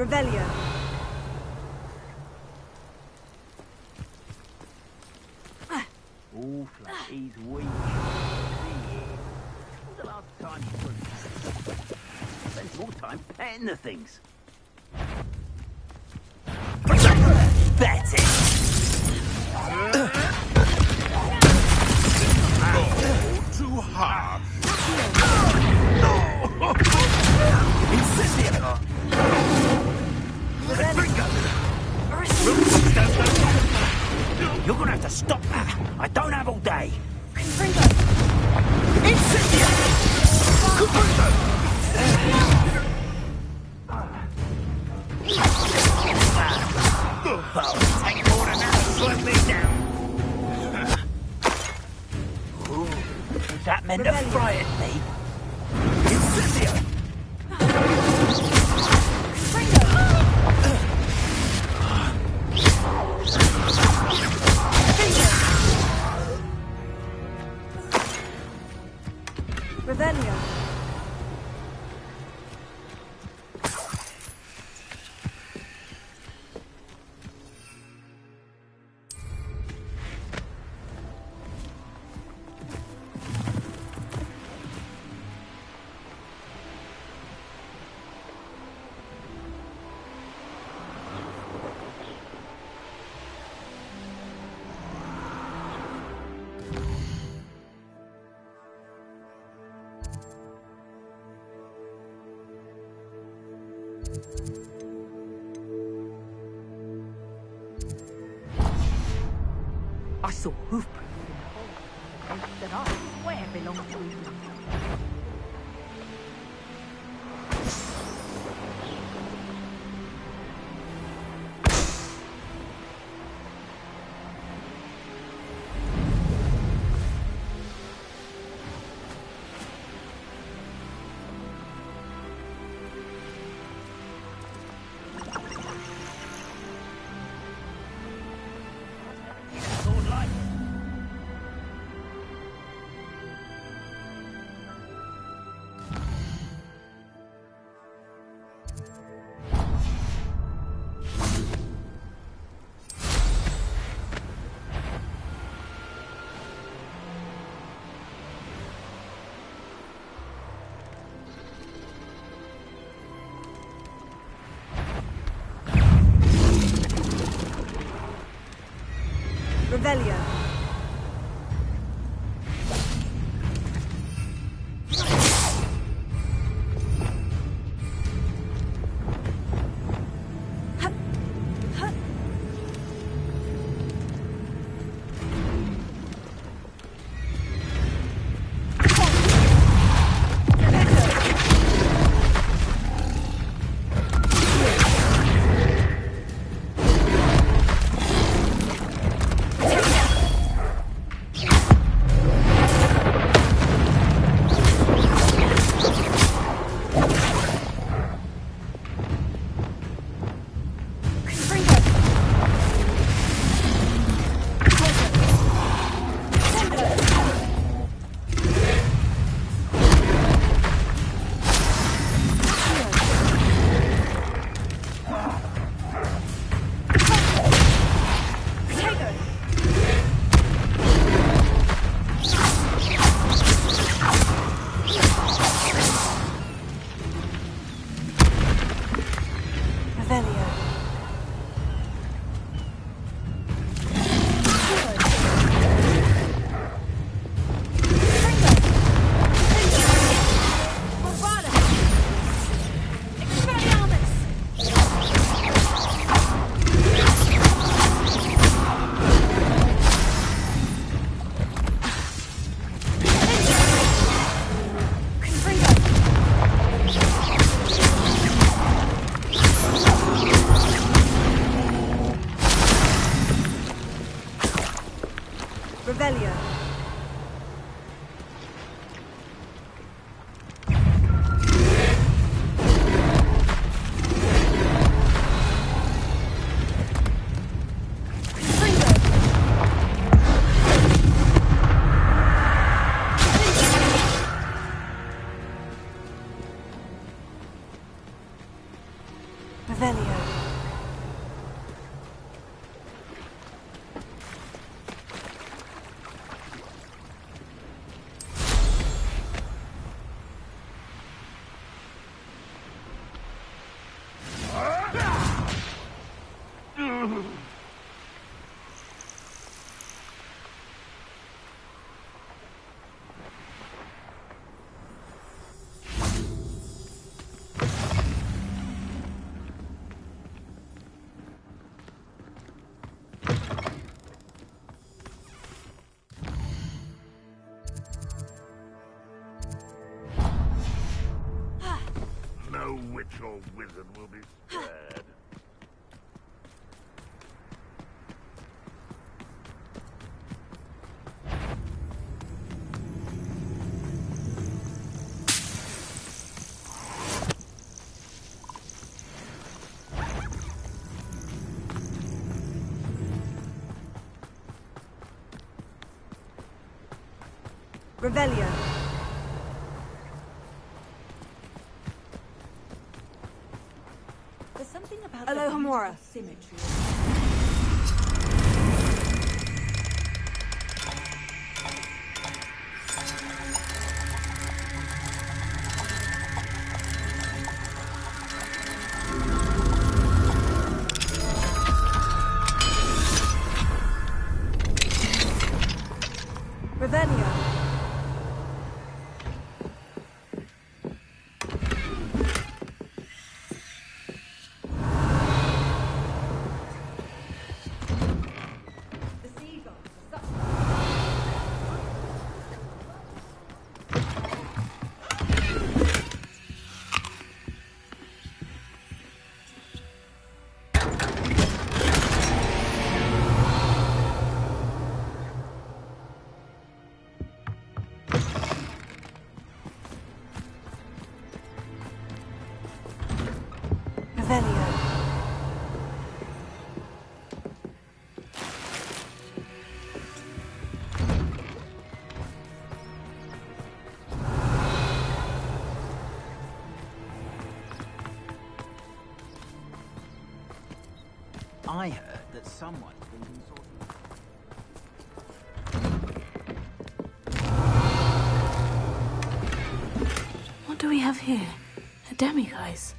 Revelio. All flat, he's weak. When's the last time you put spends more time petting the things? That's it! Too hard. Incendio! You're gonna have to stop that. I don't have all day. Incendio! Oh, take more than that to slow me down. That meant to frighten me. Incendio! Revelio. I saw hoof prints in the hole. That I swear belonged to him. witch or wizard will be spared. Revelio. There's something about Hello, the Hamora. symmetry. Revelio. Revelio. I heard that someone's been consorting. What do we have here? A demiguise.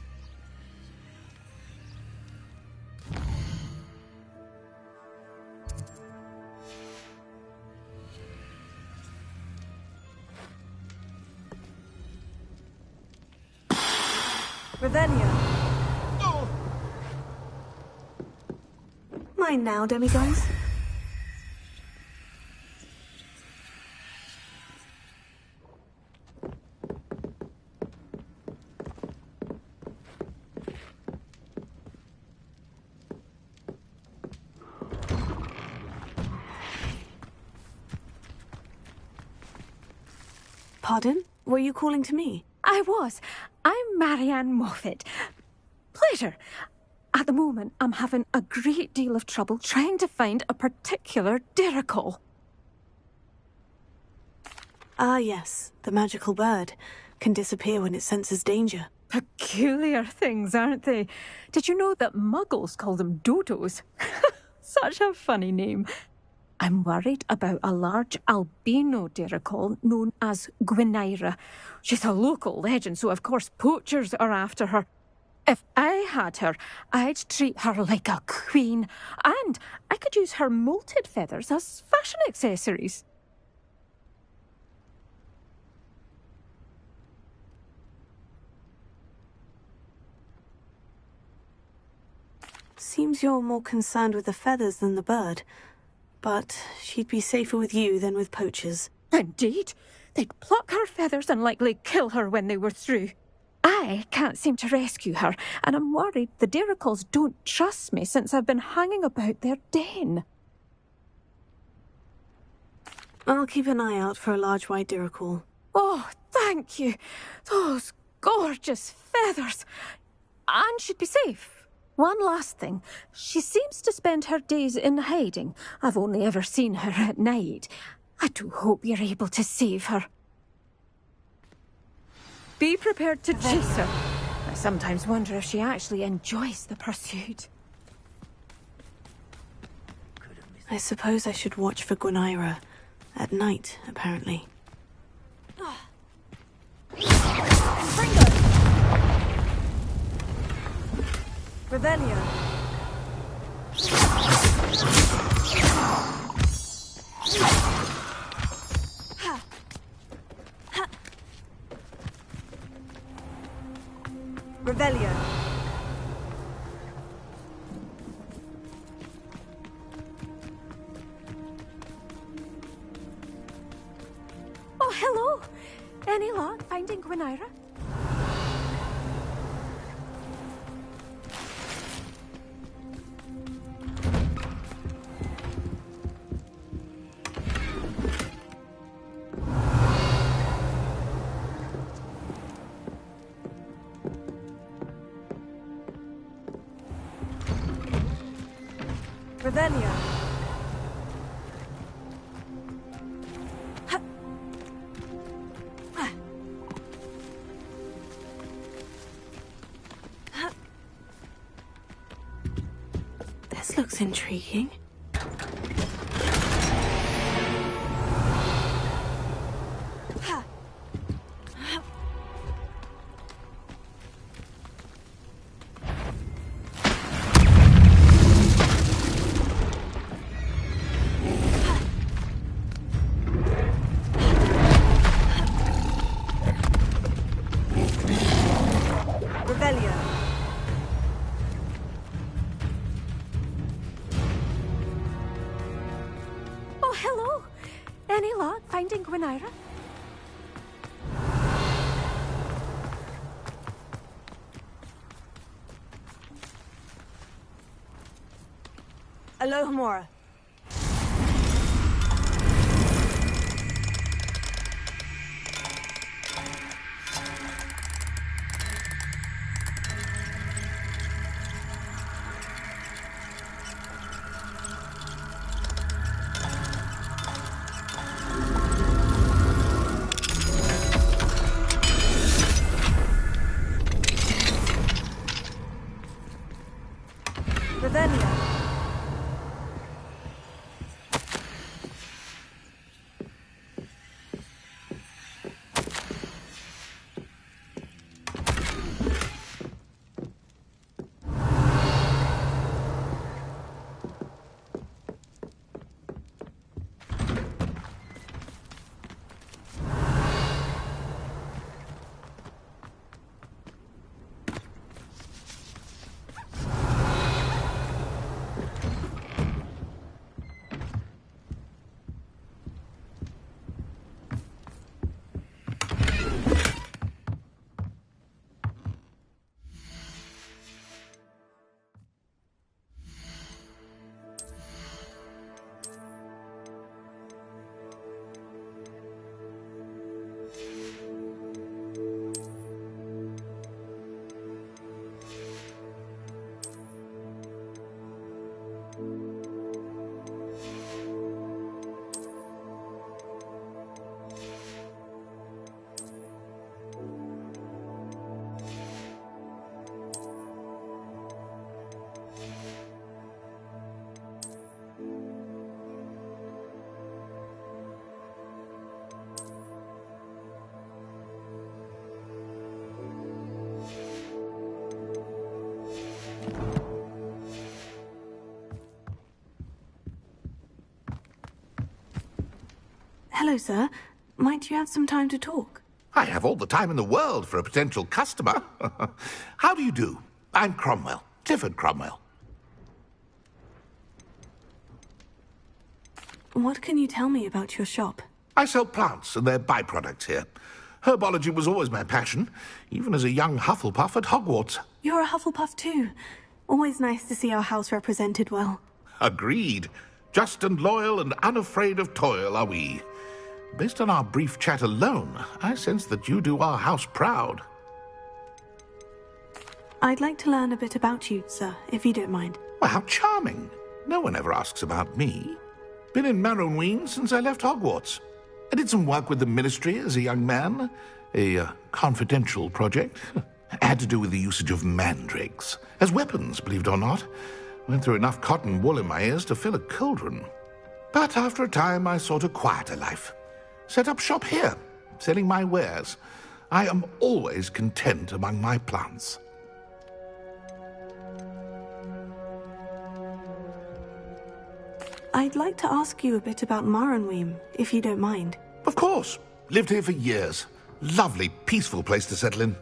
Revelio. Mine now, demiguise. Pardon? Were you calling to me? I was. I'm Marianne Moffat. Pleasure. At the moment, I'm having a great deal of trouble trying to find a particular Diricol. Ah, yes. The magical bird can disappear when it senses danger. Peculiar things, aren't they? Did you know that muggles call them dodos? Such a funny name. I'm worried about a large albino Diricol known as Gwynaira. She's a local legend, so of course poachers are after her. If I had her, I'd treat her like a queen. And I could use her molted feathers as fashion accessories. Seems you're more concerned with the feathers than the bird. But she'd be safer with you than with poachers. Indeed. They'd pluck her feathers and likely kill her when they were through. I can't seem to rescue her, and I'm worried the Diricols don't trust me since I've been hanging about their den. I'll keep an eye out for a large white Diricol. Oh, thank you. Those gorgeous feathers. And she'd be safe. One last thing. She seems to spend her days in hiding. I've only ever seen her at night. I do hope you're able to save her. Be prepared to chase her. I sometimes wonder if she actually enjoys the pursuit. I suppose I should watch for Gwynaira. At night, apparently. Revelio. Revelio. Oh, hello. Any luck finding Gwynaira? Revelio. This looks intriguing. Revelio. Oh, hello. Any luck finding Gwynaira? Alohomora. Revelio. Hello, sir. Might you have some time to talk? I have all the time in the world for a potential customer. How do you do? I'm Cromwell, Clifford Cromwell. What can you tell me about your shop? I sell plants and their byproducts here. Herbology was always my passion, even as a young Hufflepuff at Hogwarts. You're a Hufflepuff too. Always nice to see our house represented well. Agreed. Just and loyal and unafraid of toil are we. Based on our brief chat alone, I sense that you do our house proud. I'd like to learn a bit about you, sir, if you don't mind. Well, how charming. No one ever asks about me. Been in Marrowween since I left Hogwarts. I did some work with the Ministry as a young man. A confidential project. Had to do with the usage of mandrakes. As weapons, believe it or not. Went through enough cotton wool in my ears to fill a cauldron. But after a time, I sought a quieter life. Set up shop here, selling my wares. I am always content among my plants. I'd like to ask you a bit about Marrowween, if you don't mind. Of course. Lived here for years. Lovely, peaceful place to settle in.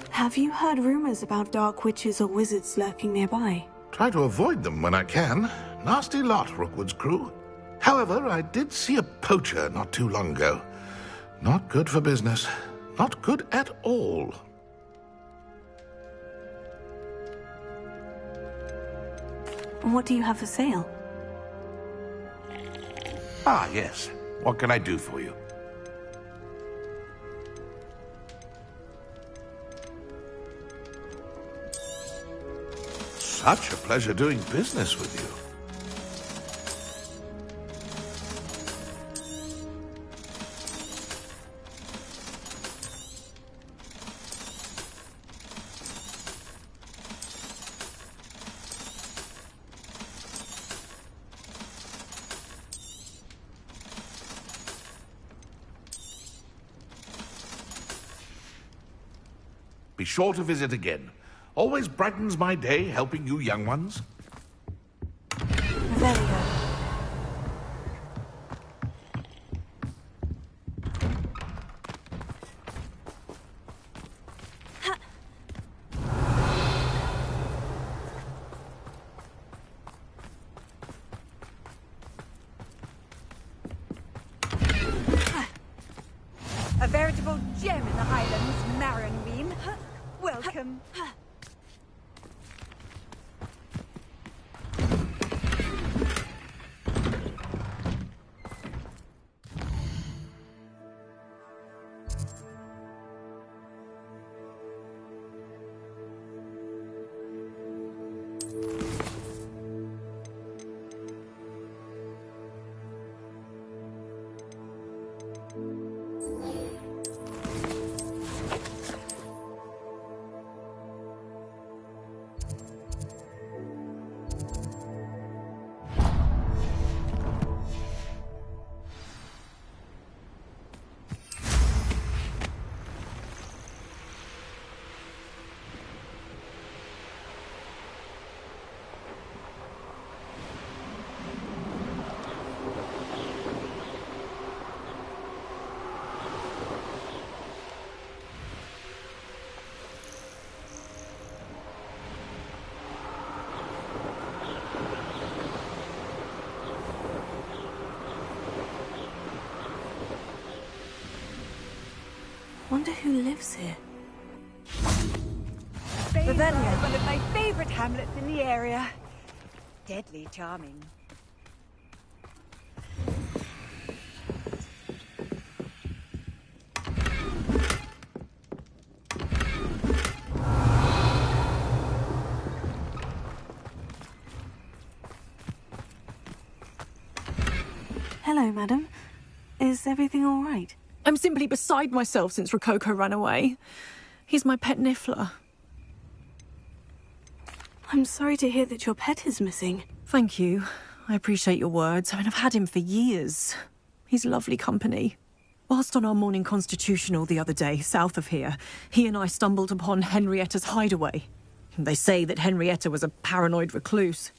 Have you heard rumors about dark witches or wizards lurking nearby? Try to avoid them when I can. Nasty lot, Rookwood's crew. However, I did see a poacher not too long ago. Not good for business. Not good at all. What do you have for sale? Ah, yes. What can I do for you? Such a pleasure doing business with you. Be sure to visit again. Always brightens my day helping you young ones. Revelio. A veritable gem in the Highlands, Maronween. Welcome. Wonder who lives here. Revelio is one of my favorite hamlets in the area. Deadly charming. Hello, madam. Is everything all right? I'm simply beside myself since Rococo ran away. He's my pet Niffler. I'm sorry to hear that your pet is missing. Thank you. I appreciate your words. I mean, I've had him for years. He's lovely company. Whilst on our morning constitutional the other day, south of here, he and I stumbled upon Henrietta's hideaway. They say that Henrietta was a paranoid recluse,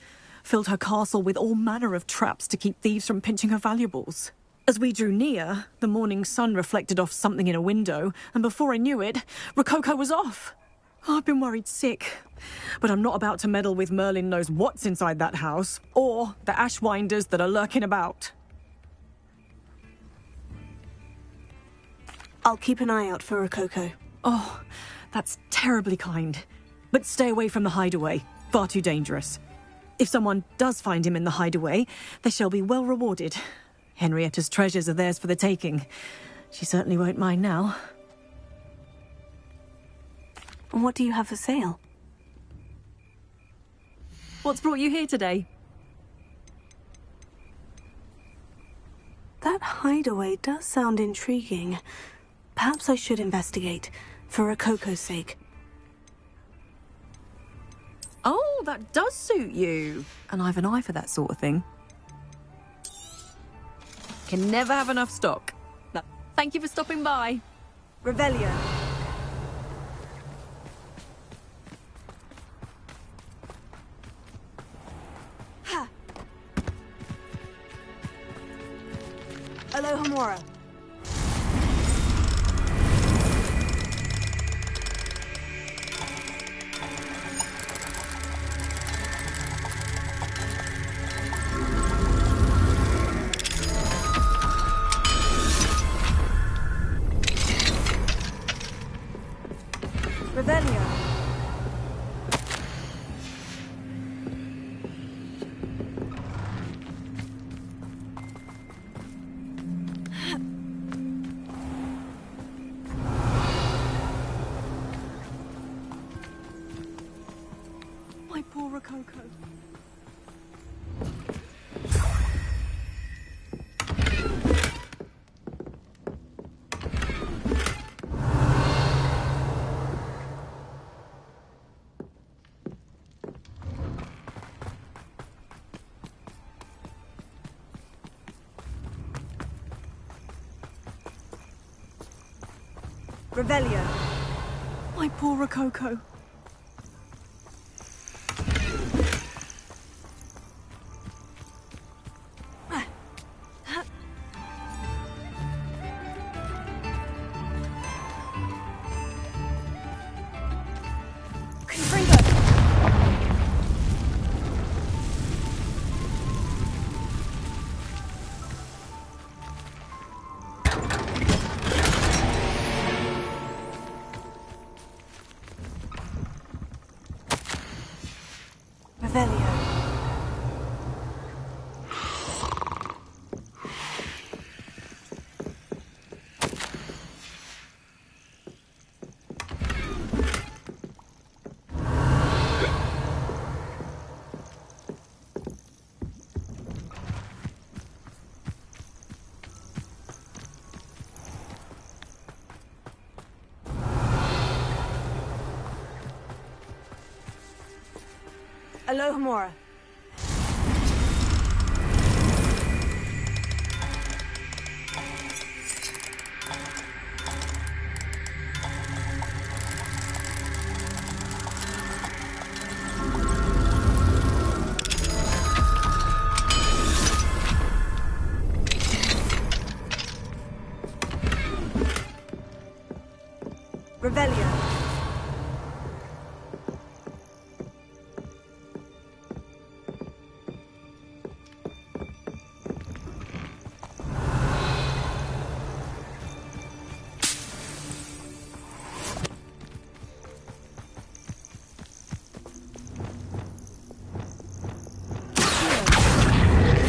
filled her castle with all manner of traps to keep thieves from pinching her valuables. As we drew near, the morning sun reflected off something in a window, and before I knew it, Rococo was off. I've been worried sick, but I'm not about to meddle with Merlin knows what's inside that house, or the ashwinders that are lurking about. I'll keep an eye out for Rococo. Oh, that's terribly kind. But stay away from the hideaway. Far too dangerous. If someone does find him in the hideaway, they shall be well rewarded. Henrietta's treasures are theirs for the taking. She certainly won't mind now. And what do you have for sale? What's brought you here today? That hideaway does sound intriguing. Perhaps I should investigate, for Rococo's sake. Oh, that does suit you. And I've an eye for that sort of thing. Can never have enough stock. No. Thank you for stopping by. Revelio. Ha! Aloha Mora. Revelio. Revelio. My poor Rococo. Revelio. Alohomora. Revelio.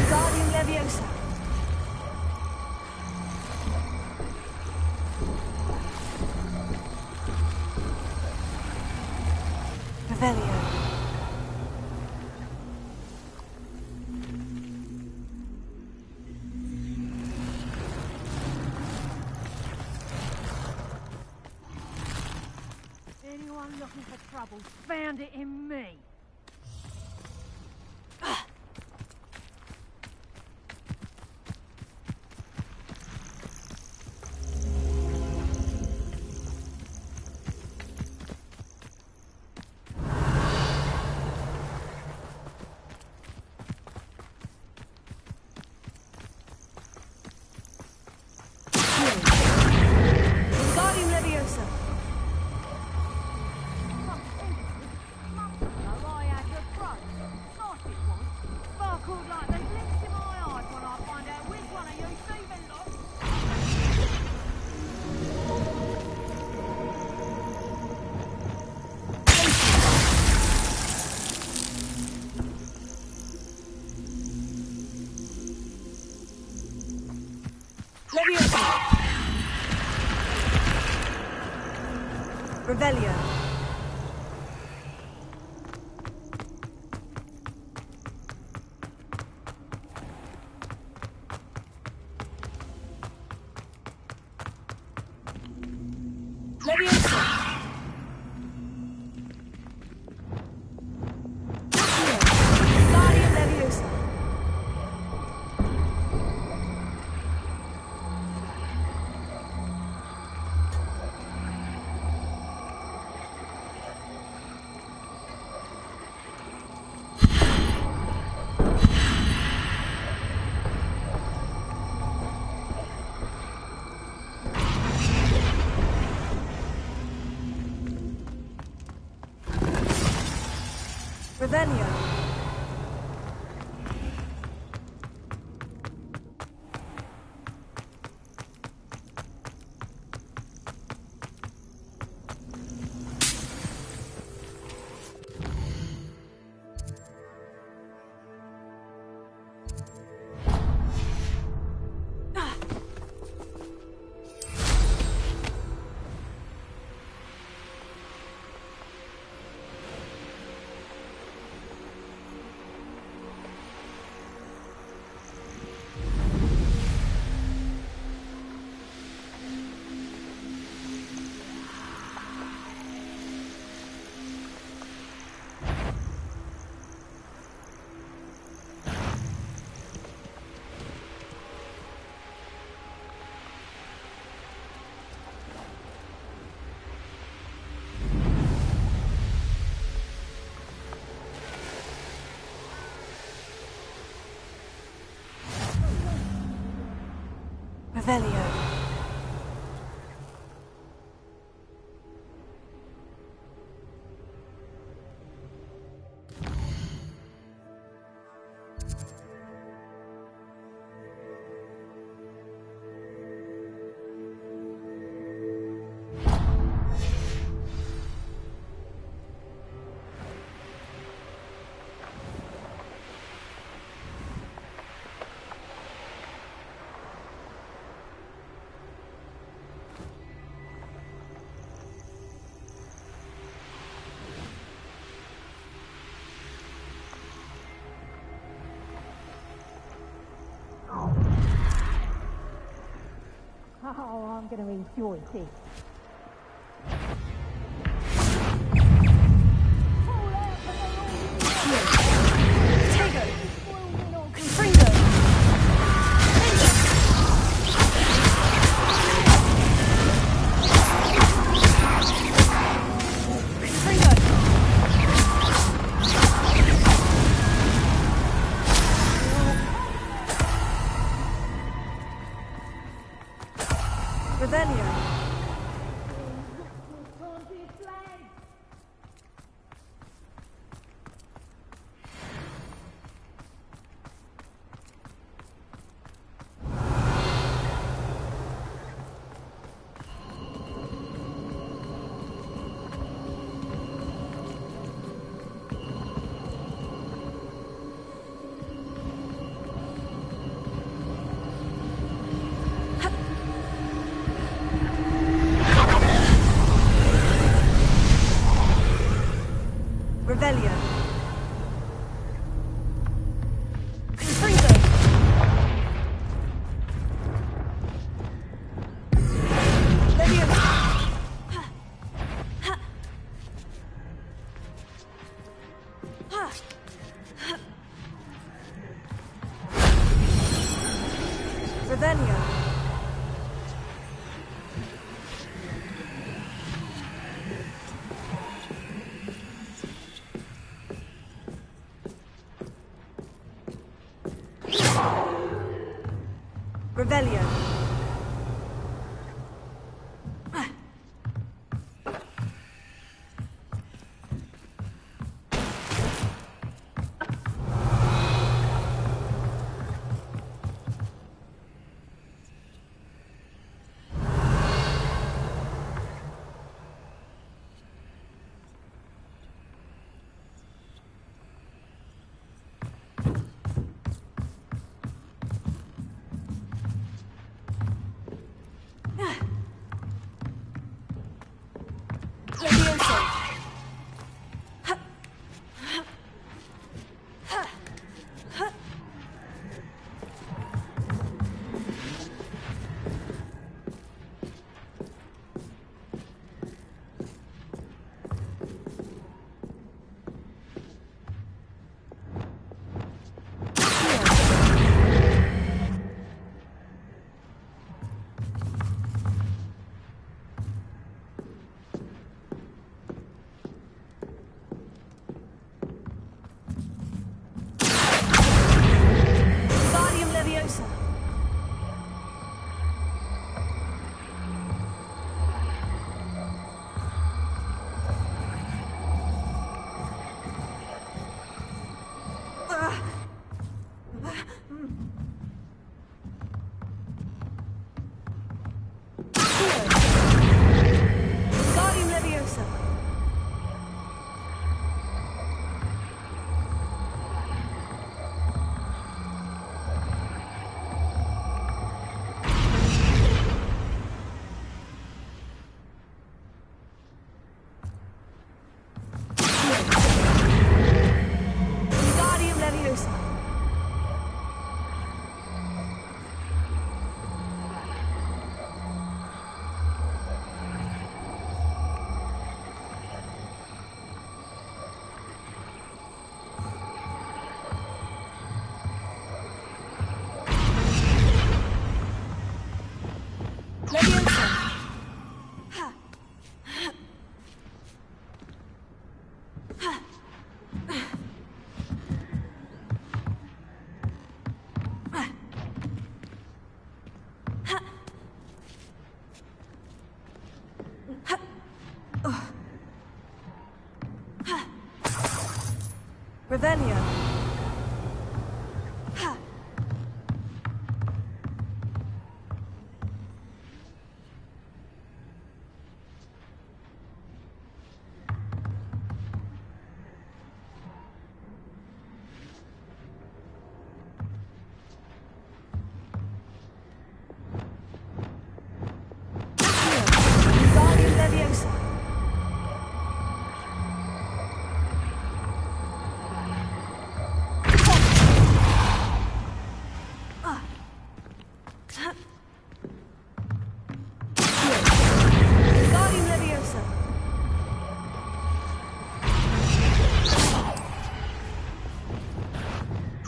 Wingardium Leviosa. Revelio. Anyone looking for trouble found it in me. Wingardium Leviosa. I had the front. Nice it was. Sparkled like the lips in my eyes when I find out which one of you thieving lot. Leviosa. Revelio. Leviosa. Wingardium Leviosa. Revelio. Revelio. Oh, I'm going to enjoy this. Potato! Confringo! Confringo! Revelio. Revelio. Confringo. Leviosa. Revelio. Revelio. Revelio. Wingardium Leviosa. Wingardium Leviosa.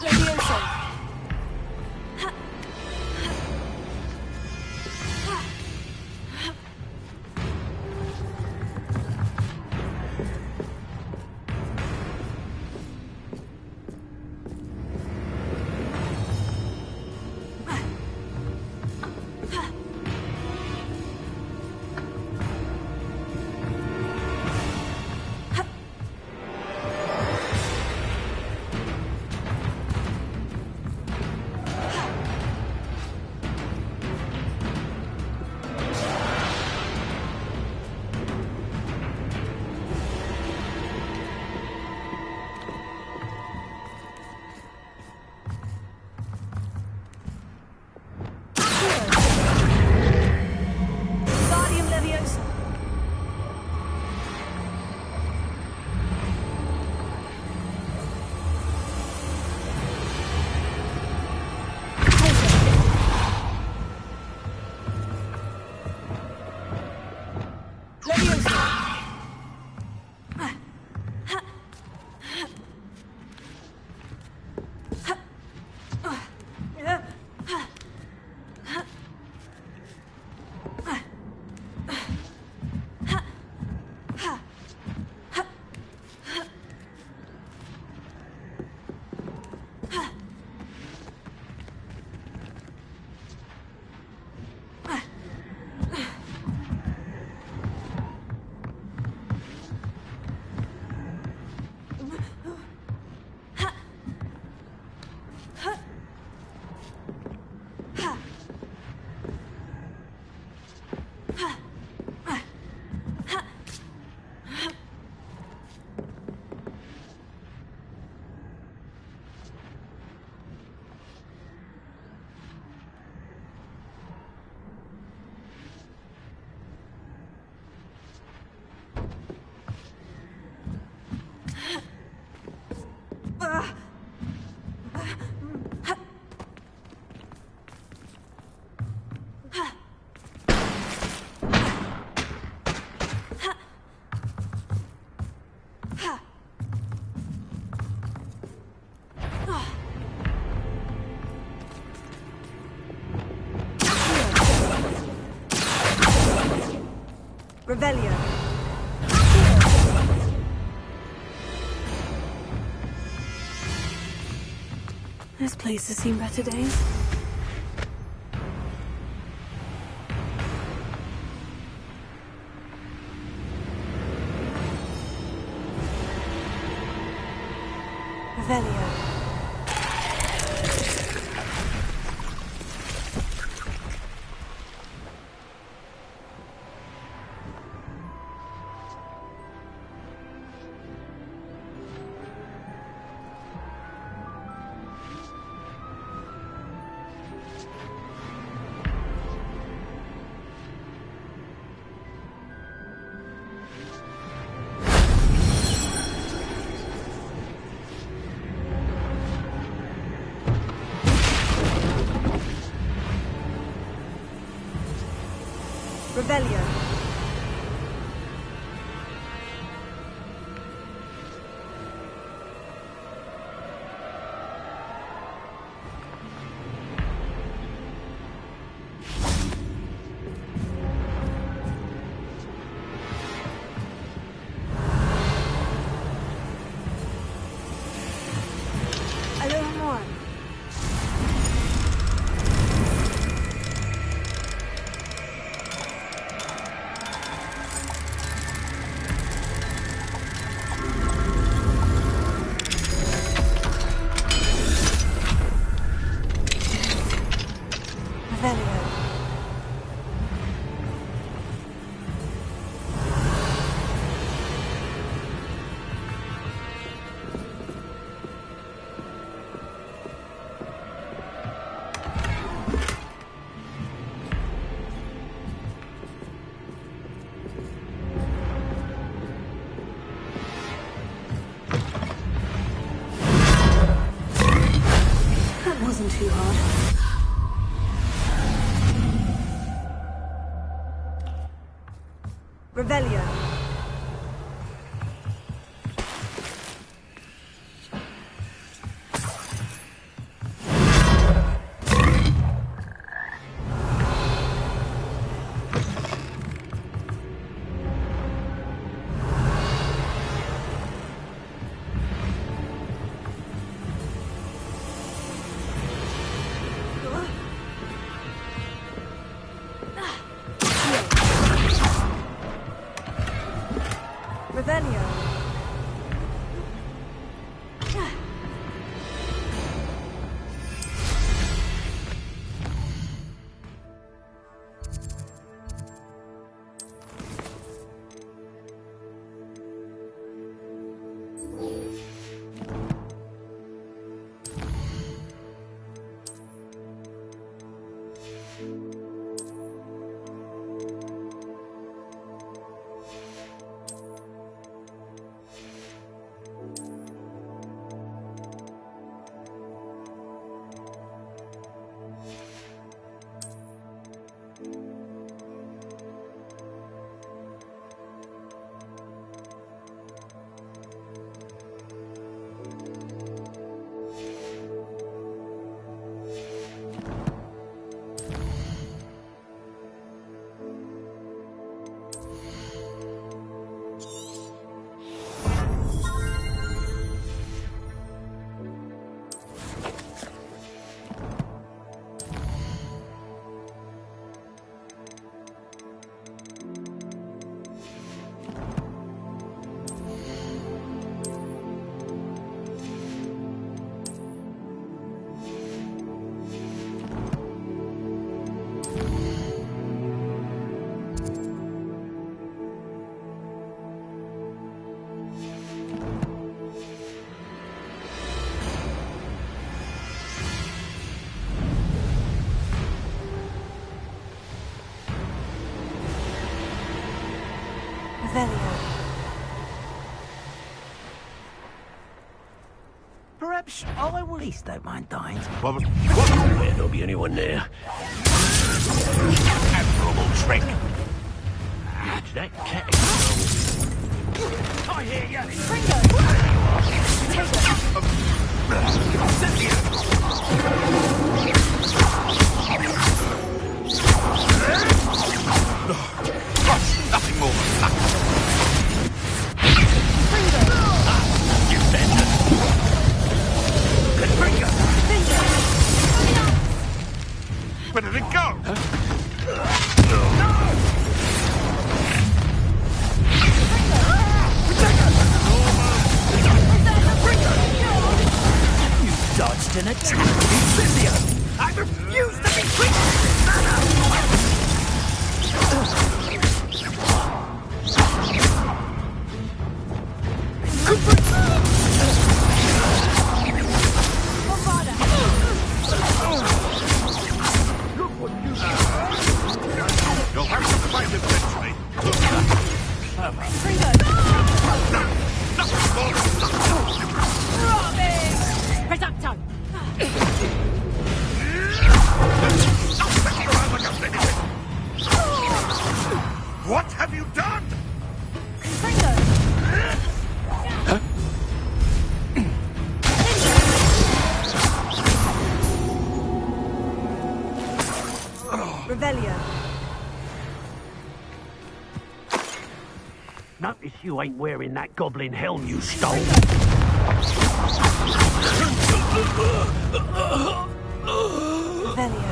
Leviosa. Wingardium Leviosa. Leviosa. Revelio. This place has seen better days. Revelio. Revelio. Allora, That wasn't too hard. Revelio. Revelio. Revelio. Perhaps I will. Please don't mind dying. What? There'll be anyone there. Admirable trick. It's that cat. I hear you. Nothing more than luck. You bastard! Where did it go? You dodged an attack. Incendio! I refuse to be treated in this manner! You'll have to fight eventually. Nothing more than luck. Reducto! What have you done? Revelio. Notice you ain't wearing that goblin helm you stole. Revelio.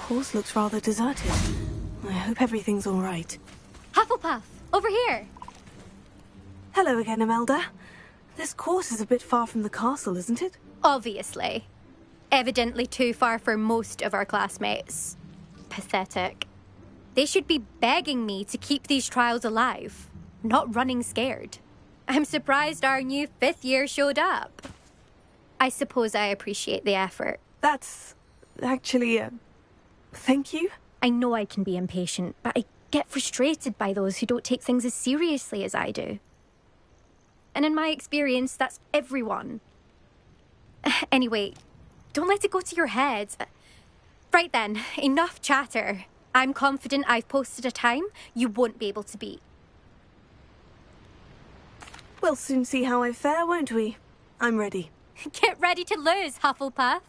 course looks rather deserted. I hope everything's all right. Hufflepuff, over here. Hello again, Imelda. This course is a bit far from the castle, isn't it? Obviously. Evidently too far for most of our classmates. Pathetic. They should be begging me to keep these trials alive, not running scared. I'm surprised our new 5th year showed up. I suppose I appreciate the effort. That's actually, thank you. I know I can be impatient, but I get frustrated by those who don't take things as seriously as I do. And in my experience, that's everyone. Anyway, don't let it go to your head. Right then, enough chatter. I'm confident I've posted a time you won't be able to beat. We'll soon see how I fare, won't we? I'm ready. Get ready to lose, Hufflepuff.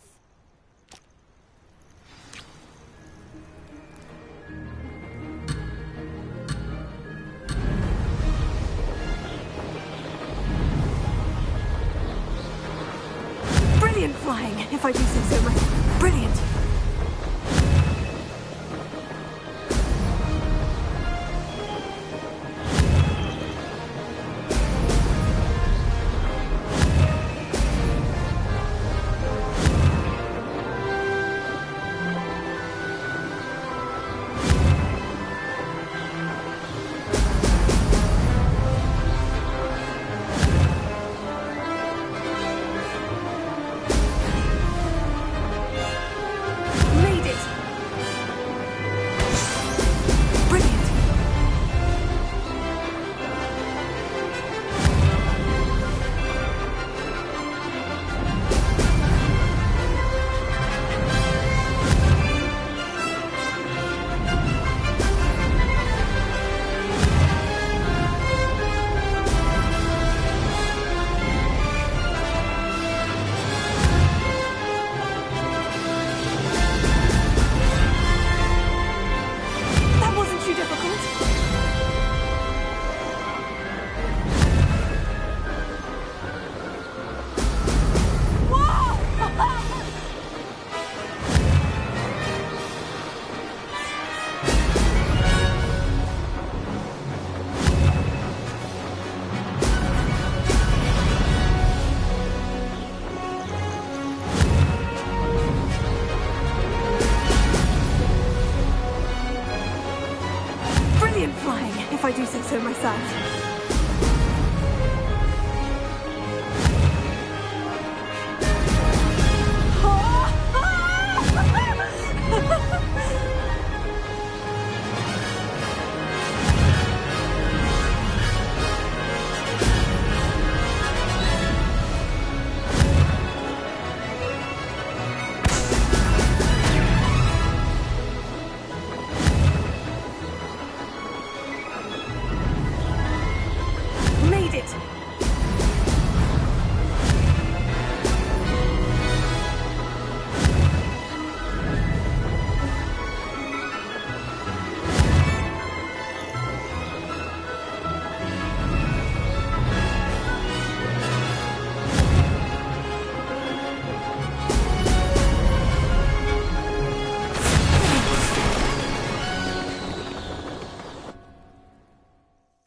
Brilliant flying, if I do say so myself. Brilliant. If I do say so myself.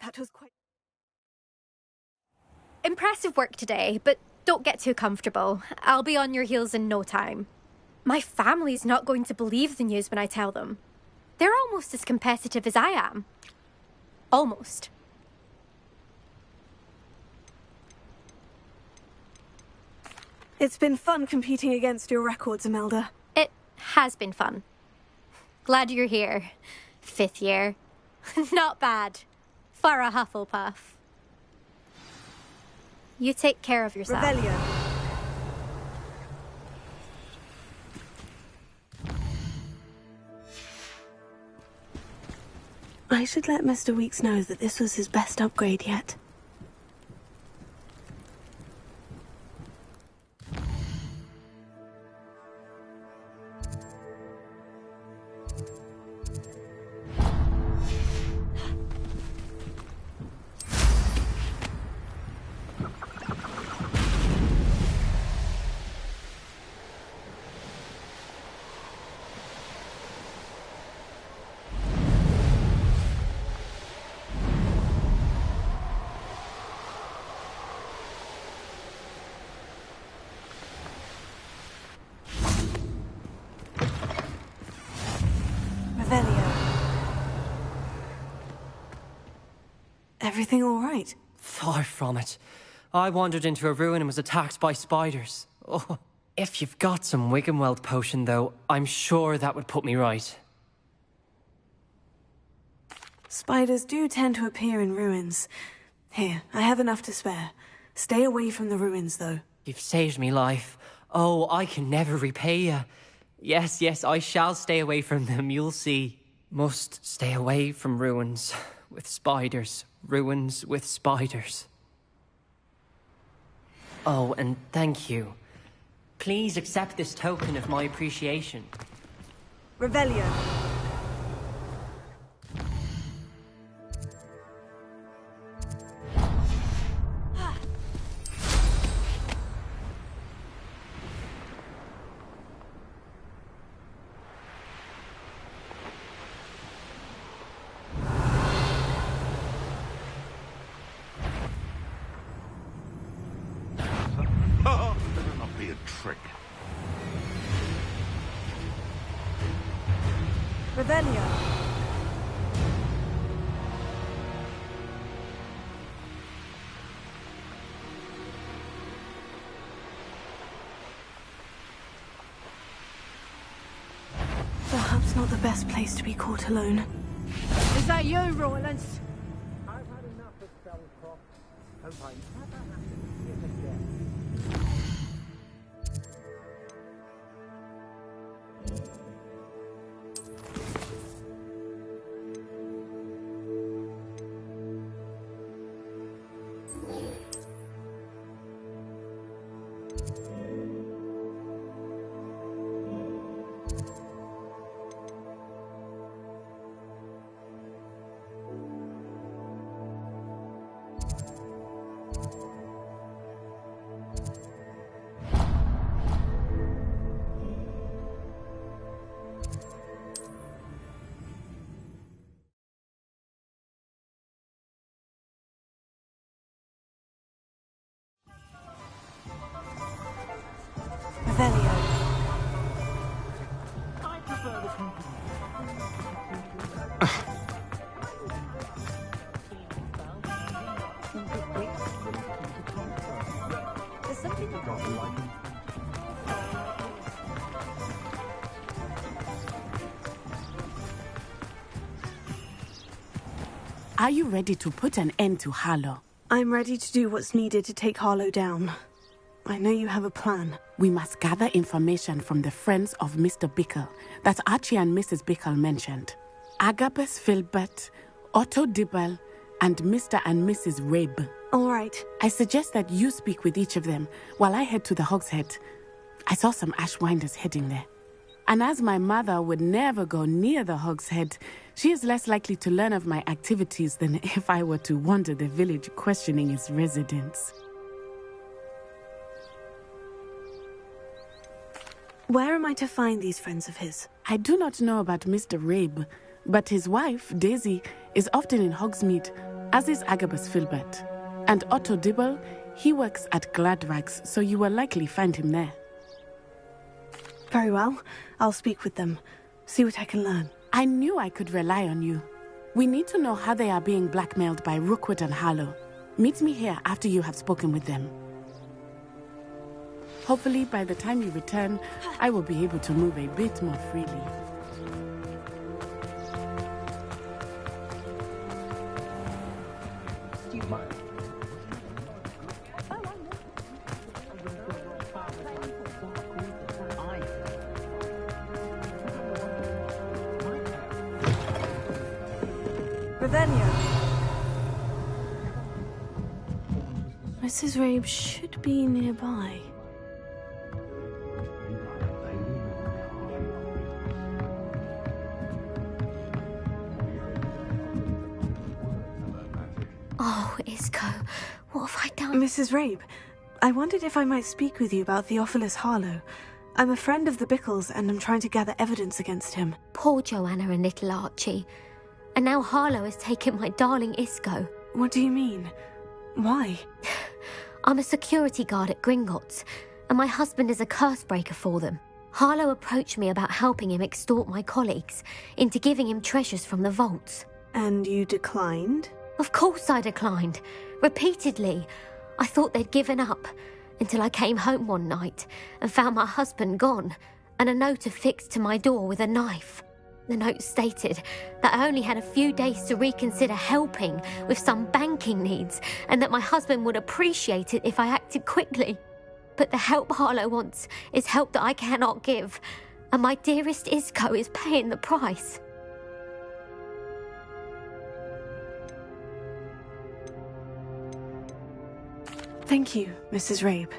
That was quite... Impressive work today, but don't get too comfortable. I'll be on your heels in no time. My family's not going to believe the news when I tell them. They're almost as competitive as I am. Almost. It's been fun competing against your records, Imelda. It has been fun. Glad you're here. 5th year. Not bad. For a Hufflepuff. You take care of yourself. Revelio. I should let Mr. Weeks know that this was his best upgrade yet. Everything all right? Far from it. I wandered into a ruin and was attacked by spiders. Oh, if you've got some Wiggenweld potion, though, I'm sure that would put me right. Spiders do tend to appear in ruins. Here, I have enough to spare. Stay away from the ruins, though. You've saved me life. Oh, I can never repay you. Yes, yes, I shall stay away from them, you'll see. Must stay away from ruins with spiders. Ruins with spiders. Oh, and thank you. Please accept this token of my appreciation. Revelio. Better not be a trick. Revelio. Perhaps not the best place to be caught alone. Is that you, Roylance? I've had enough of Spellcroft. Hope I never have to see it again. Revelio. I prefer the company. There's something Are you ready to put an end to Harlow? I'm ready to do what's needed to take Harlow down. I know you have a plan. We must gather information from the friends of Mr. Bickle that Archie and Mrs. Bickle mentioned. Agabus Filbert, Otto Dibble, and Mr. and Mrs. Rabe. All right. I suggest that you speak with each of them while I head to the Hog's Head. I saw some Ashwinders heading there. And as my mother would never go near the Hog's Head, she is less likely to learn of my activities than if I were to wander the village questioning its residents. Where am I to find these friends of his? I do not know about Mr. Rabe, but his wife, Daisy, is often in Hogsmeade, as is Agabus Filbert. And Otto Dibble, he works at Gladrags, so you will likely find him there. Very well. I'll speak with them. See what I can learn. I knew I could rely on you. We need to know how they are being blackmailed by Rookwood and Harlow. Meet me here after you have spoken with them. Hopefully, by the time you return, I will be able to move a bit more freely. Revelio. Mrs. Rabe should be nearby. Oh, Isco, what have I done? Mrs. Rabe, I wondered if I might speak with you about Theophilus Harlow. I'm a friend of the Bickles and I'm trying to gather evidence against him. Poor Joanna and little Archie. And now Harlow has taken my darling Isco. What do you mean? Why? I'm a security guard at Gringotts, and my husband is a curse breaker for them. Harlow approached me about helping him extort my colleagues into giving him treasures from the vaults. And you declined? Of course I declined. Repeatedly. I thought they'd given up, until I came home one night and found my husband gone, and a note affixed to my door with a knife. The note stated that I only had a few days to reconsider helping with some banking needs, and that my husband would appreciate it if I acted quickly. But the help Harlow wants is help that I cannot give, and my dearest Isco is paying the price. Thank you, Mrs. Rabe.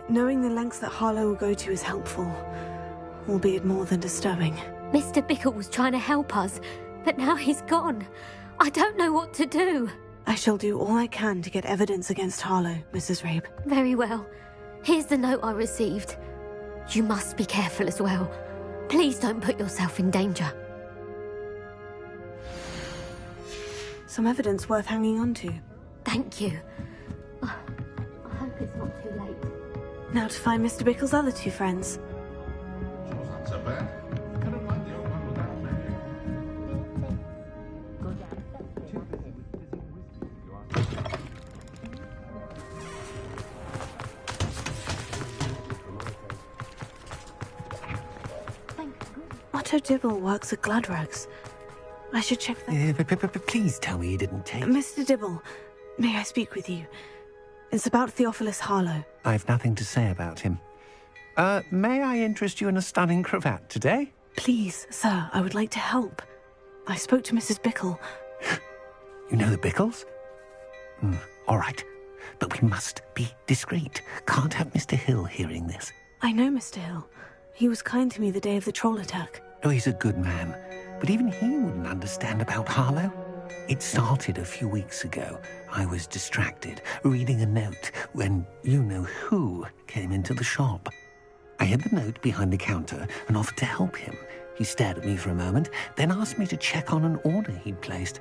Knowing the lengths that Harlow will go to is helpful, albeit more than disturbing. Mr. Bickle was trying to help us, but now he's gone. I don't know what to do. I shall do all I can to get evidence against Harlow, Mrs. Rabe. Very well. Here's the note I received. You must be careful as well. Please don't put yourself in danger. Some evidence worth hanging on to. Thank you. I hope it's not too late. Now to find Mr. Bickle's other two friends. Sure, not so bad. I don't like the old one without magic. Otto Dibble works at Gladrags. I should check that. But please tell me you didn't take... Mr. Dibble, may I speak with you? It's about Theophilus Harlow. I've nothing to say about him. May I interest you in a stunning cravat today? Please, sir, I would like to help. I spoke to Mrs. Bickle. You know the Bickles? All right. But we must be discreet. Can't have Mr. Hill hearing this. I know Mr. Hill. He was kind to me the day of the troll attack. Oh, he's a good man. But even he wouldn't understand about Harlow. It started a few weeks ago. I was distracted, reading a note, when you-know-who came into the shop. I hid the note behind the counter and offered to help him. He stared at me for a moment, then asked me to check on an order he'd placed.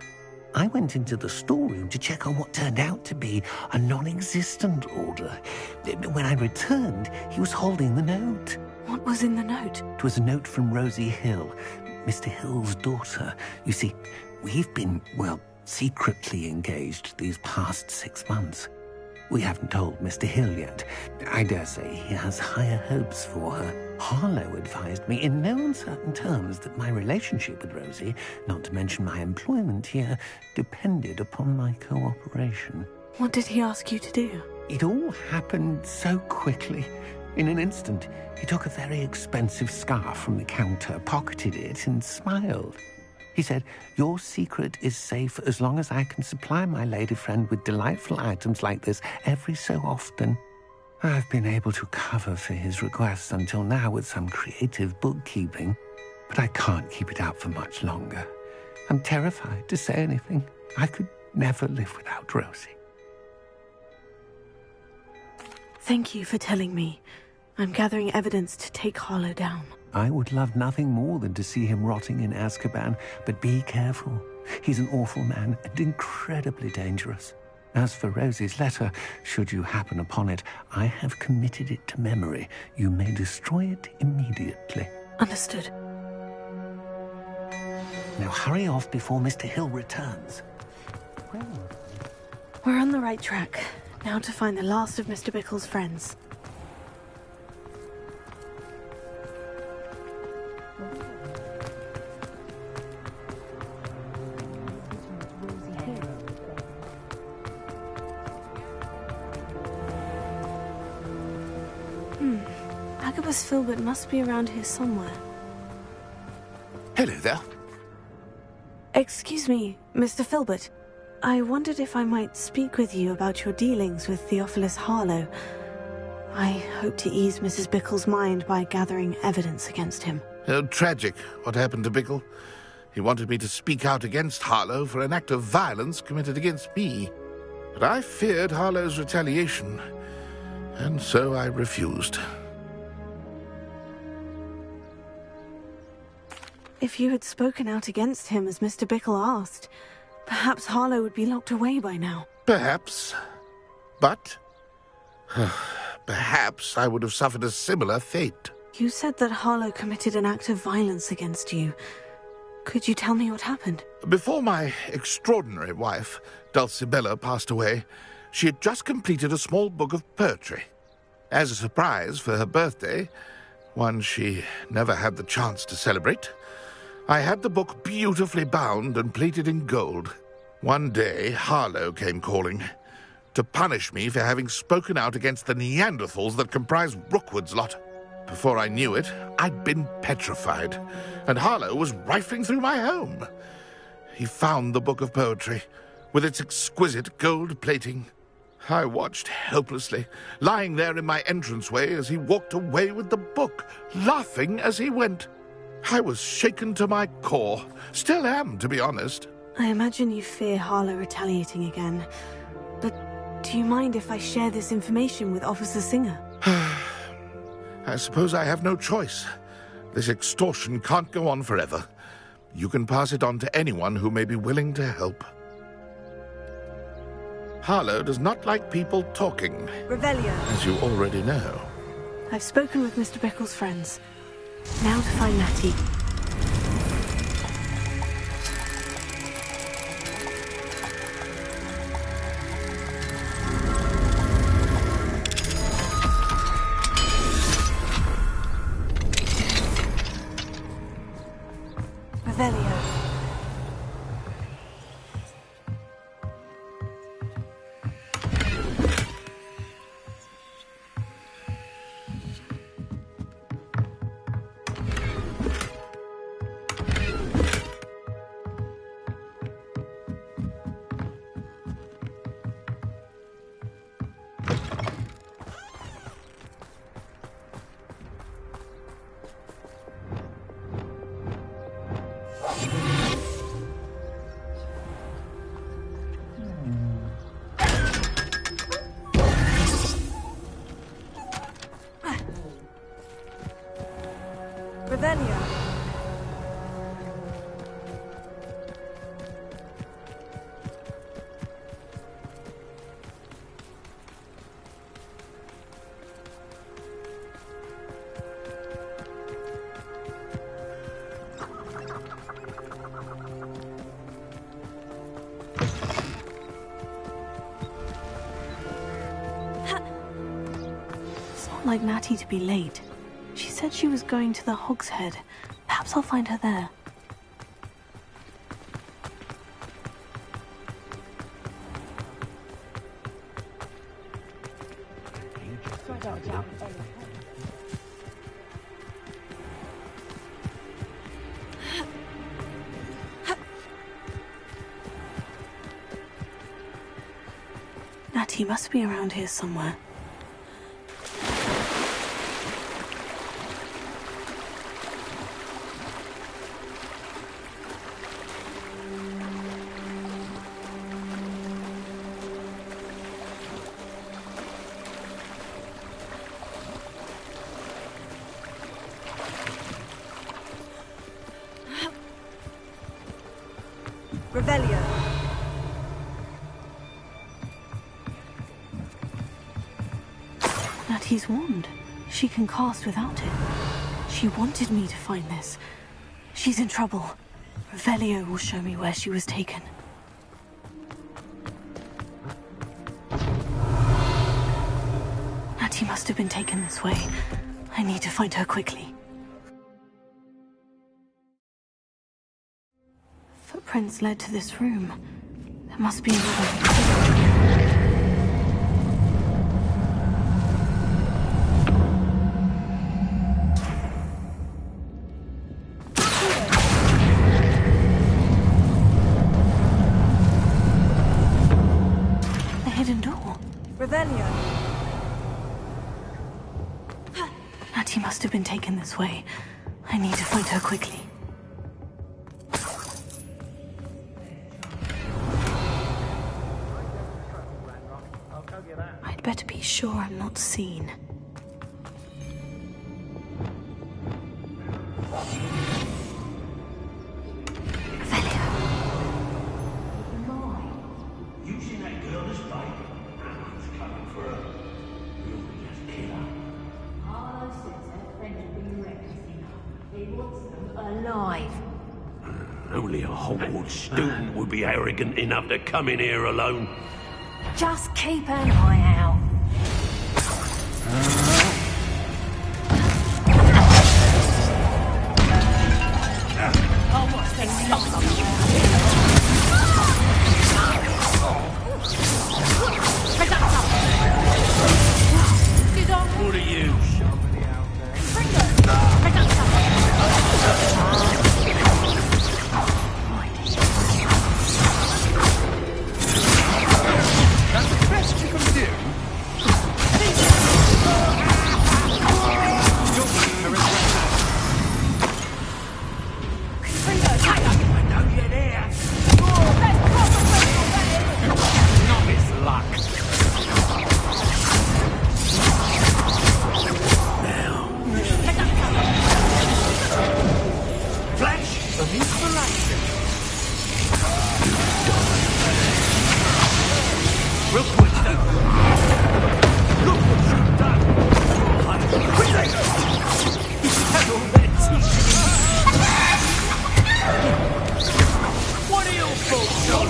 I went into the storeroom to check on what turned out to be a non-existent order. When I returned, he was holding the note. What was in the note? It was a note from Rosie Hill, Mr. Hill's daughter. You see, we've been, well, secretly engaged these past 6 months. We haven't told Mr. Hill yet. I dare say he has higher hopes for her. Harlow advised me in no uncertain terms that my relationship with Rosie, not to mention my employment here, depended upon my cooperation. What did he ask you to do? It all happened so quickly. In an instant, he took a very expensive scarf from the counter, pocketed it, and smiled. He said, "Your secret is safe as long as I can supply my lady friend with delightful items like this every so often." I've been able to cover for his requests until now with some creative bookkeeping, but I can't keep it up for much longer. I'm terrified to say anything. I could never live without Rosie. Thank you for telling me. I'm gathering evidence to take Harlow down. I would love nothing more than to see him rotting in Azkaban, but be careful. He's an awful man and incredibly dangerous. As for Rosie's letter, should you happen upon it, I have committed it to memory. You may destroy it immediately. Understood. Now hurry off before Mr. Hill returns. We're on the right track. Now to find the last of Mr. Bickle's friends. Agabus Filbert must be around here somewhere. Hello there. Excuse me, Mr. Filbert. I wondered if I might speak with you about your dealings with Theophilus Harlow. I hope to ease Mrs. Bickle's mind by gathering evidence against him. Tragic, what happened to Bickle. He wanted me to speak out against Harlow for an act of violence committed against me. But I feared Harlow's retaliation, and so I refused. If you had spoken out against him as Mr. Bickle asked, perhaps Harlow would be locked away by now. Perhaps. But perhaps I would have suffered a similar fate. You said that Harlow committed an act of violence against you. Could you tell me what happened? Before my extraordinary wife, Dulcibella, passed away, she had just completed a small book of poetry. As a surprise for her birthday, one she never had the chance to celebrate, I had the book beautifully bound and plated in gold. One day, Harlow came calling to punish me for having spoken out against the Neanderthals that comprise Rookwood's lot. Before I knew it, I'd been petrified, and Harlow was rifling through my home. He found the book of poetry, with its exquisite gold plating. I watched helplessly, lying there in my entranceway as he walked away with the book, laughing as he went. I was shaken to my core. Still am, to be honest. I imagine you fear Harlow retaliating again. But do you mind if I share this information with Officer Singer? I suppose I have no choice. This extortion can't go on forever. You can pass it on to anyone who may be willing to help. Harlow does not like people talking. Revelio. As you already know. I've spoken with Mr. Bickle's friends. Now to find Natty. Revelio. Revelio. It's not like Natty to be late. She said she was going to the Hog's Head. Perhaps I'll find her there. Natty must be around here somewhere. Revelio. Natty's wand. She can cast without it. She wanted me to find this. She's in trouble. Revelio will show me where she was taken. Natty must have been taken this way. I need to find her quickly. Footprints led to this room. There must be another. The hidden door. Revelio. Natty must have been taken this way. I need to find her quickly. I'd better be sure I'm not seen. You seen that girl this bike? Who's coming for her? We'll just kill her. Harlow says her friend will be rescuing her. He wants them alive. Only a Hogwarts student would be arrogant enough to come in here alone. Just keep an eye out. What are you? That's the best you can do. I know you're there. Not his luck. Flash of inspiration. Real quick, look what you've done. He's had all that teaching. What are your faults, John?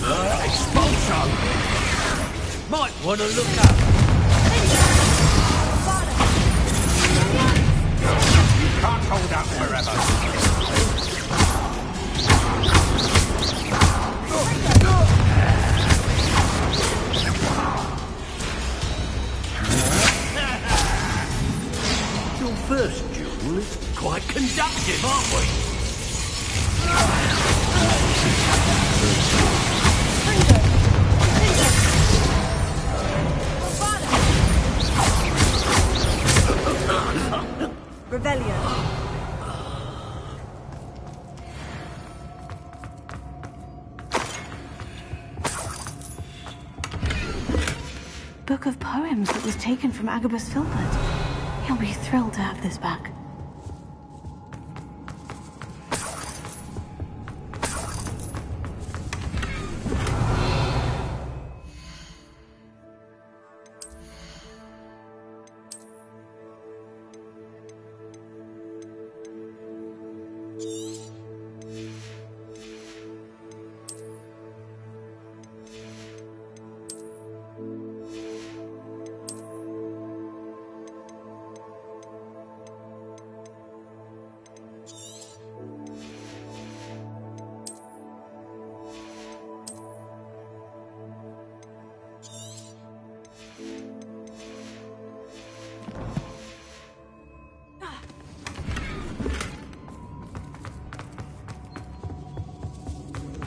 Oh, expulsion! Might want to look up. You can't hold out forever. Your first duel is quite conductive, aren't we? Revelio. Book of poems that was taken from Agabus Filbert. He'll be thrilled to have this back.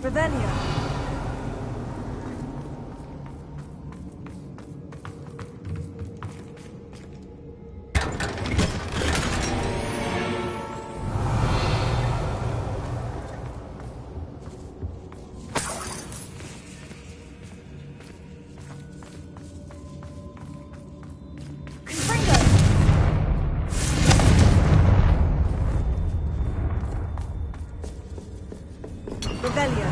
Revelio. Revelio.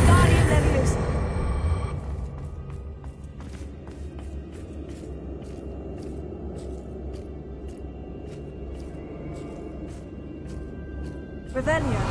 Guardian Leviosa. Revelio.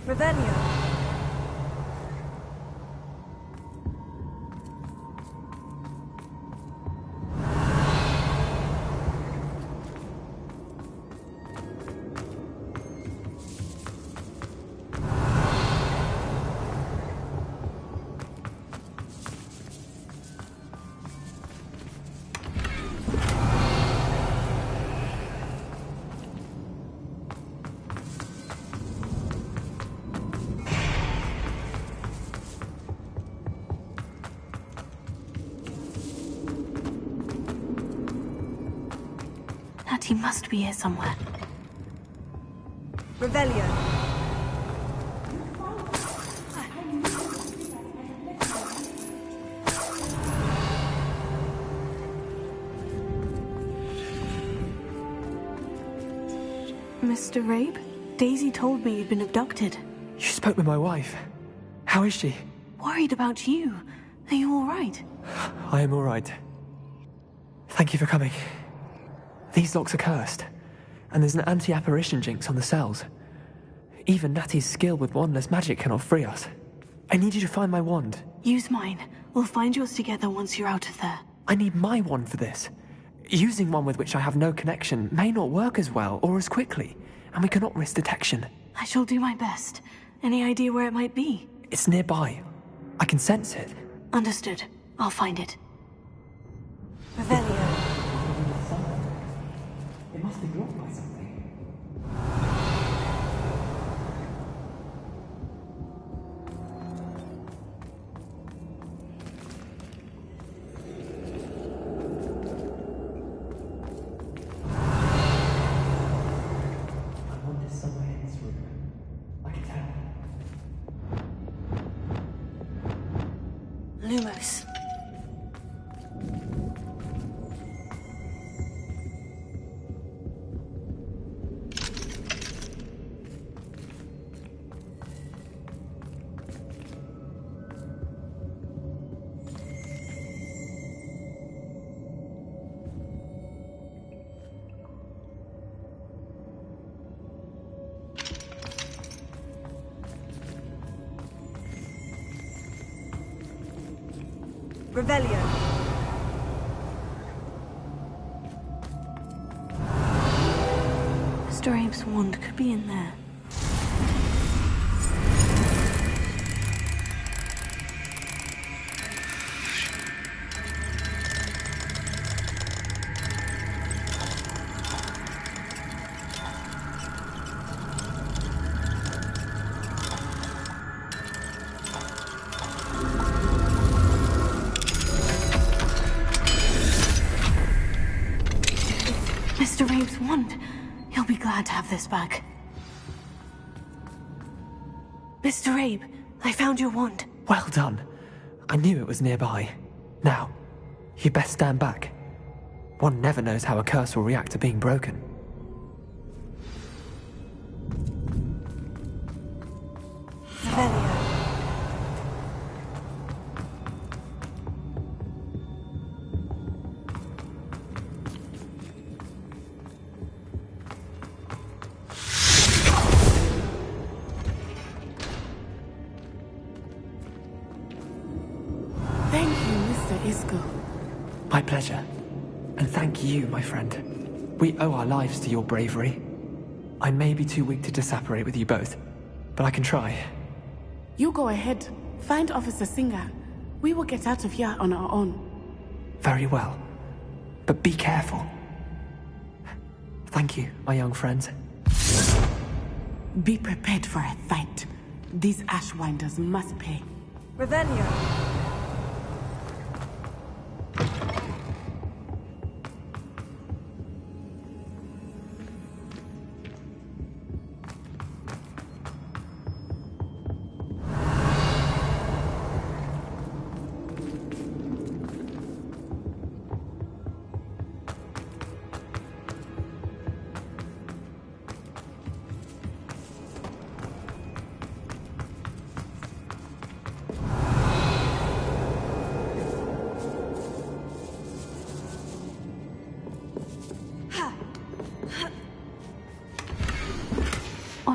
Revelio. He must be here somewhere. Revelio. Mr. Rabe? Daisy told me you'd been abducted. You spoke with my wife. How is she? Worried about you. Are you all right? I am all right. Thank you for coming. These locks are cursed, and there's an anti-apparition jinx on the cells. Even Natty's skill with wandless magic cannot free us. I need you to find my wand. Use mine. We'll find yours together once you're out of there. I need my wand for this. Using one with which I have no connection may not work as well or as quickly, and we cannot risk detection. I shall do my best. Any idea where it might be? It's nearby. I can sense it. Understood. I'll find it. Revelio. It must be blocked by something. My wand is somewhere in this room. I can tell. Lumos. Revelio. Mr. Abe's wand could be in there. Mr. Rabe's wand. He'll be glad to have this back. Mr. Rabe, I found your wand. Well done. I knew it was nearby. Now, you best stand back. One never knows how a curse will react to being broken. Revelio. Thank you, Mr. Isco. My pleasure. And thank you, my friend. We owe our lives to your bravery. I may be too weak to disapparate with you both, but I can try. You go ahead. Find Officer Singer. We will get out of here on our own. Very well. But be careful. Thank you, my young friends. Be prepared for a fight. These Ashwinders must pay. Revelio.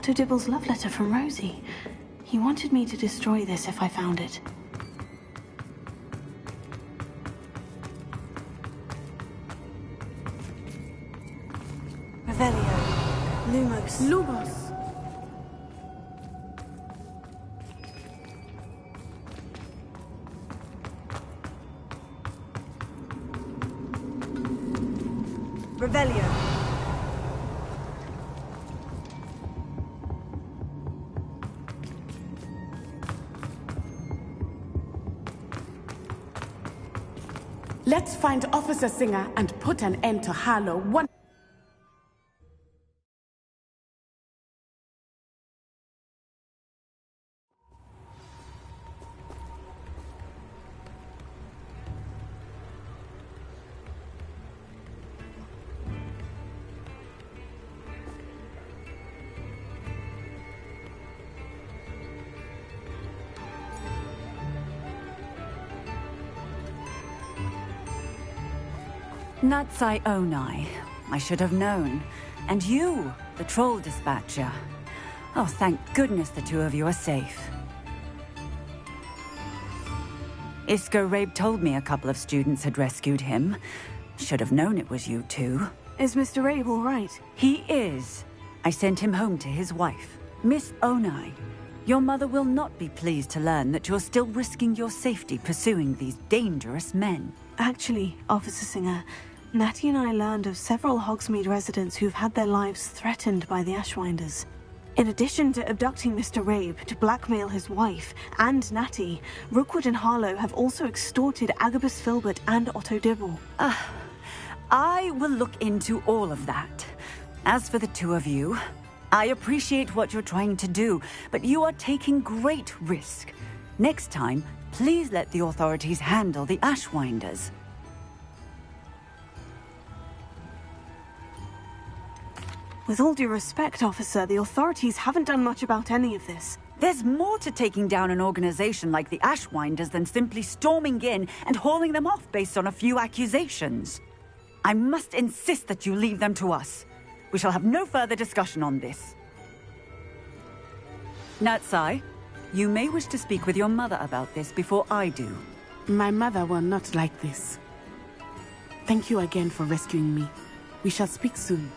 Otto Dibble's love letter from Rosie. He wanted me to destroy this if I found it. Revelio. Lumos. Lumos. Revelio. Let's find Officer Singer and put an end to Harlow one. Natsai Onai. I should have known. And you, the troll dispatcher. Oh, thank goodness the two of you are safe. Isco Rabe told me a couple of students had rescued him. Should have known it was you two. Is Mr. Rabe all right? He is. I sent him home to his wife, Miss Onai. Your mother will not be pleased to learn that you're still risking your safety pursuing these dangerous men. Actually, Officer Singer, Natty and I learned of several Hogsmeade residents who've had their lives threatened by the Ashwinders. In addition to abducting Mr. Rabe to blackmail his wife and Natty, Rookwood and Harlow have also extorted Agabus Filbert and Otto Dibble. I will look into all of that. As for the two of you, I appreciate what you're trying to do, but you are taking great risk. Next time, please let the authorities handle the Ashwinders. With all due respect, officer, the authorities haven't done much about any of this. There's more to taking down an organization like the Ashwinders than simply storming in and hauling them off based on a few accusations. I must insist that you leave them to us. We shall have no further discussion on this. Natsai, you may wish to speak with your mother about this before I do. My mother will not like this. Thank you again for rescuing me. We shall speak soon.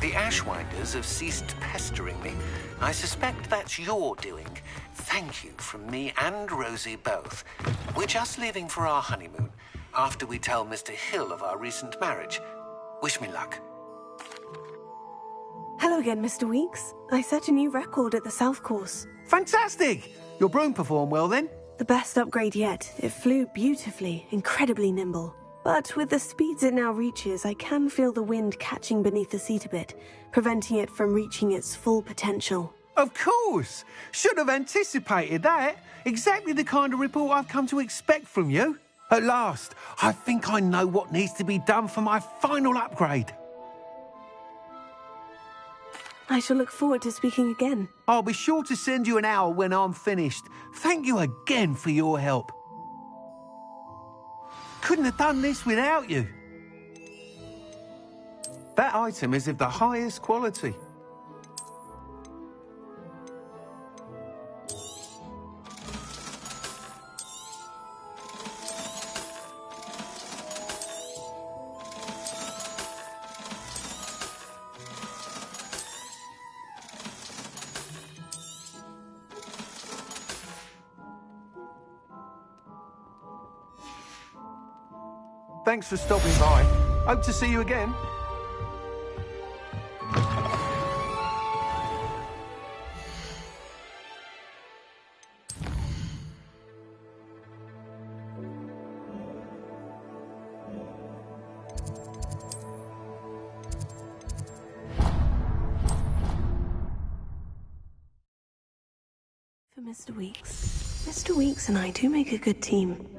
The Ashwinders have ceased pestering me. I suspect that's your doing. Thank you from me and Rosie both. We're just leaving for our honeymoon, after we tell Mr. Hill of our recent marriage. Wish me luck. Hello again, Mr. Weeks. I set a new record at the South Course. Fantastic! Your broom performed well then? The best upgrade yet. It flew beautifully, incredibly nimble. But with the speeds it now reaches, I can feel the wind catching beneath the seat a bit, preventing it from reaching its full potential. Of course! Should have anticipated that. Exactly the kind of report I've come to expect from you. At last, I think I know what needs to be done for my final upgrade. I shall look forward to speaking again. I'll be sure to send you an hour when I'm finished. Thank you again for your help. Couldn't have done this without you. That item is of the highest quality. Thanks for stopping by. Hope to see you again. Mr. Weeks. Mr. Weeks and I do make a good team.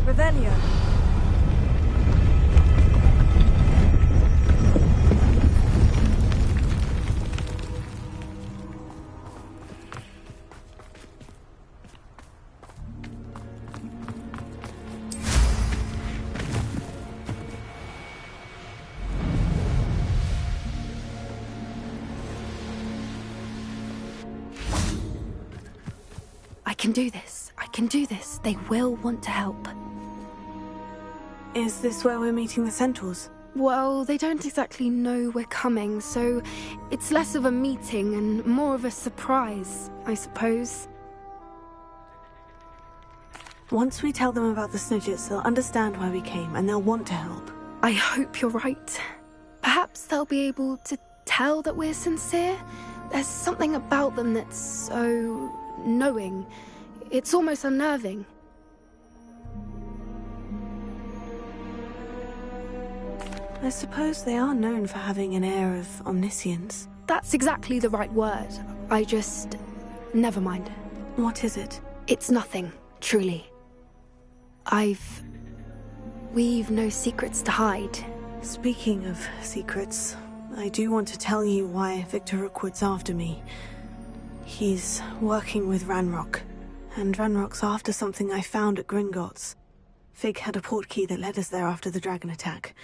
Revelio. I can do this. I can do this. They will want to help. Is this where we're meeting the Centaurs? Well, they don't exactly know we're coming, so it's less of a meeting and more of a surprise, I suppose. Once we tell them about the Snidgets, they'll understand why we came and they'll want to help. I hope you're right. Perhaps they'll be able to tell that we're sincere. There's something about them that's so knowing. It's almost unnerving. I suppose they are known for having an air of omniscience. That's exactly the right word. I just... never mind. What is it? It's nothing, truly. We've no secrets to hide. Speaking of secrets, I do want to tell you why Victor Rookwood's after me. He's working with Ranrock, and Ranrock's after something I found at Gringotts. Fig had a portkey that led us there after the dragon attack.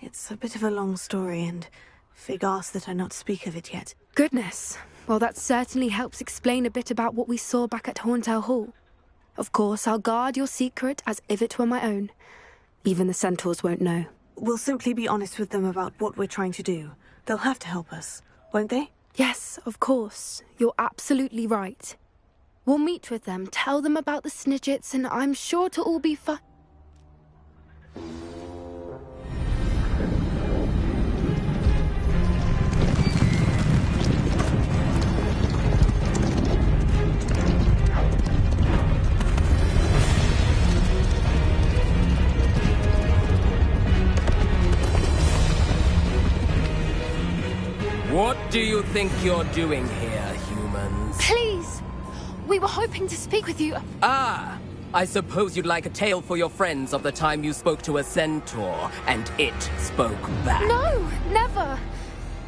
It's a bit of a long story, and Fig asked that I not speak of it yet. Goodness. Well, that certainly helps explain a bit about what we saw back at Horntail Hall. Of course, I'll guard your secret as if it were my own. Even the centaurs won't know. We'll simply be honest with them about what we're trying to do. They'll have to help us, won't they? Yes, of course. You're absolutely right. We'll meet with them, tell them about the Snidgets, and I'm sure to all be fine. What do you think you're doing here, humans? Please! We were hoping to speak with you. Ah! I suppose you'd like a tale for your friends of the time you spoke to a centaur, and it spoke back. No, never!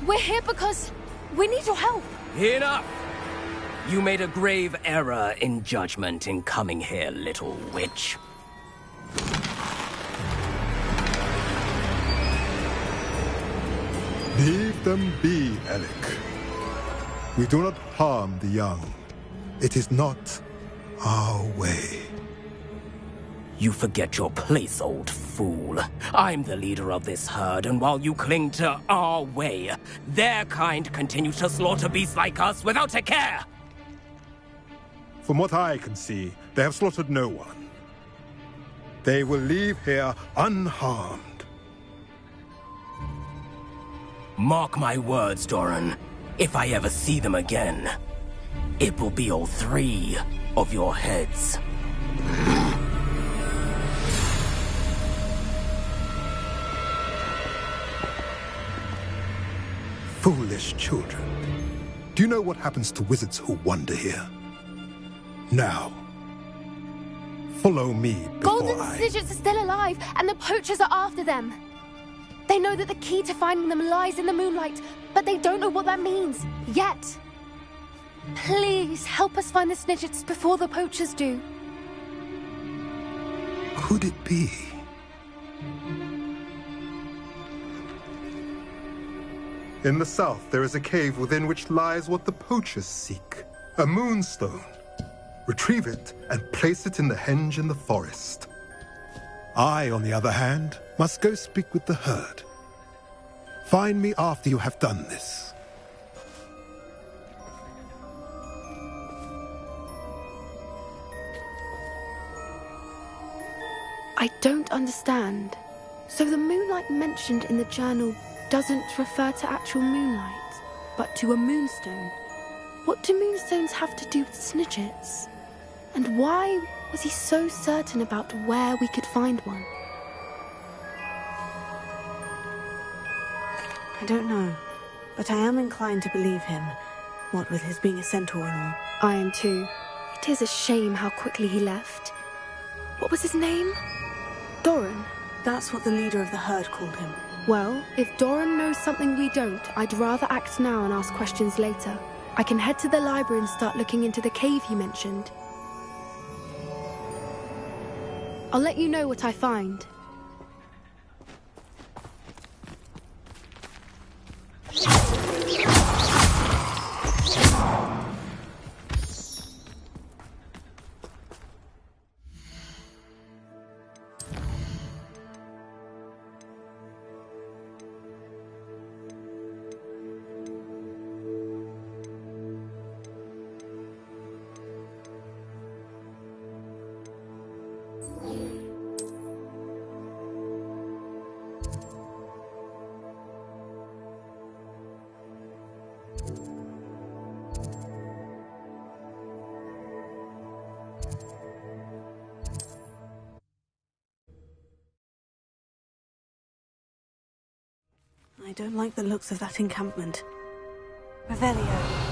We're here because we need your help. Enough! You made a grave error in judgment in coming here, little witch. Leave them be, Alec. We do not harm the young. It is not our way. You forget your place, old fool. I'm the leader of this herd, and while you cling to our way, their kind continue to slaughter beasts like us without a care! From what I can see, they have slaughtered no one. They will leave here unharmed. Mark my words, Doran. If I ever see them again, it will be all 3 of your heads. Foolish children. Do you know what happens to wizards who wander here? Now, follow me before Golden Snidgets are still alive, and the poachers are after them. They know that the key to finding them lies in the moonlight, but they don't know what that means, yet. Please, help us find the Snidgets before the poachers do. Could it be? In the south, there is a cave within which lies what the poachers seek. A moonstone. Retrieve it and place it in the henge in the forest. I, on the other hand, must go speak with the herd. Find me after you have done this. I don't understand. So the moonlight mentioned in the journal doesn't refer to actual moonlight, but to a moonstone. What do moonstones have to do with Snidgets? And why was he so certain about where we could find one? I don't know, but I am inclined to believe him, what with his being a centaur and all. I am too. It is a shame how quickly he left. What was his name? Doran? That's what the leader of the herd called him. Well, if Doran knows something we don't, I'd rather act now and ask questions later. I can head to the library and start looking into the cave he mentioned. I'll let you know what I find. I don't like the looks of that encampment. Revelio.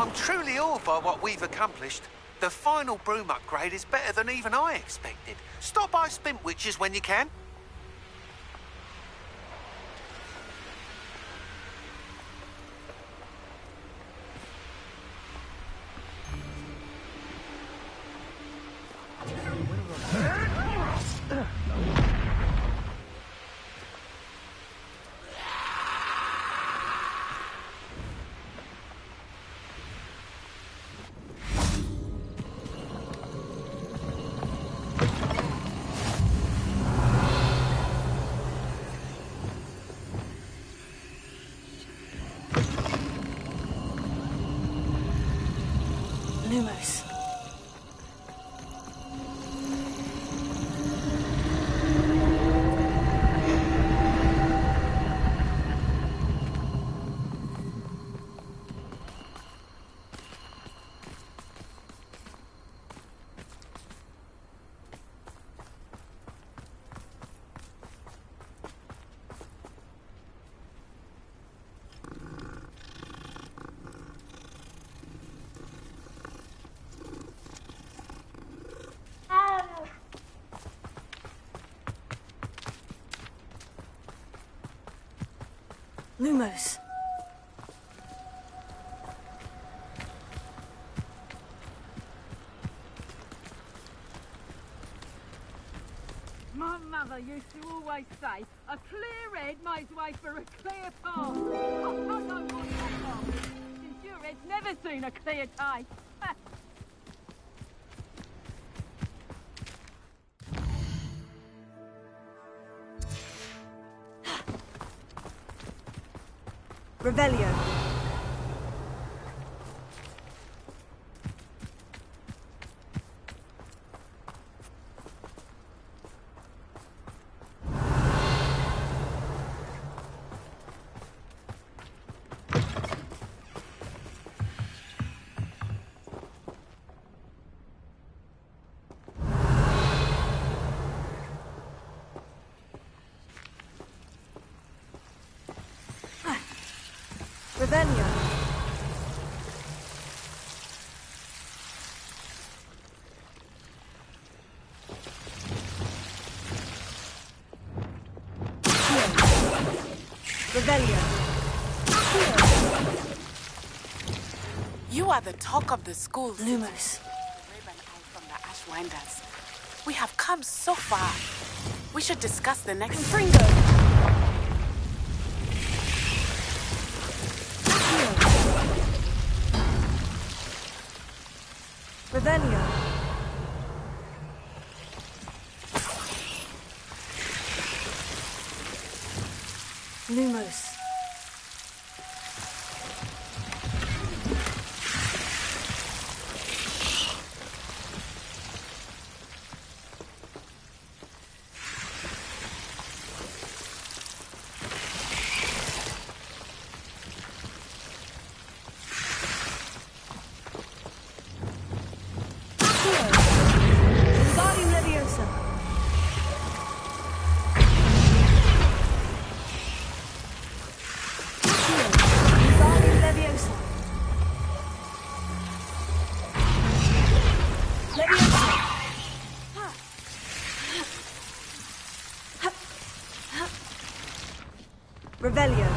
I'm truly awed by what we've accomplished. The final broom upgrade is better than even I expected. Stop by Spintwitches when you can. Lumos. Lumos. My mother used to always say, a clear head makes way for a clear path. I don't know what your path is, since your head's never seen a clear day. Revelio. Revelio. Revelio. You are the talk of the school. Lumos. From the Ashwinders. We have come so far. We should discuss the next. Revelio. Lumos. Revelio.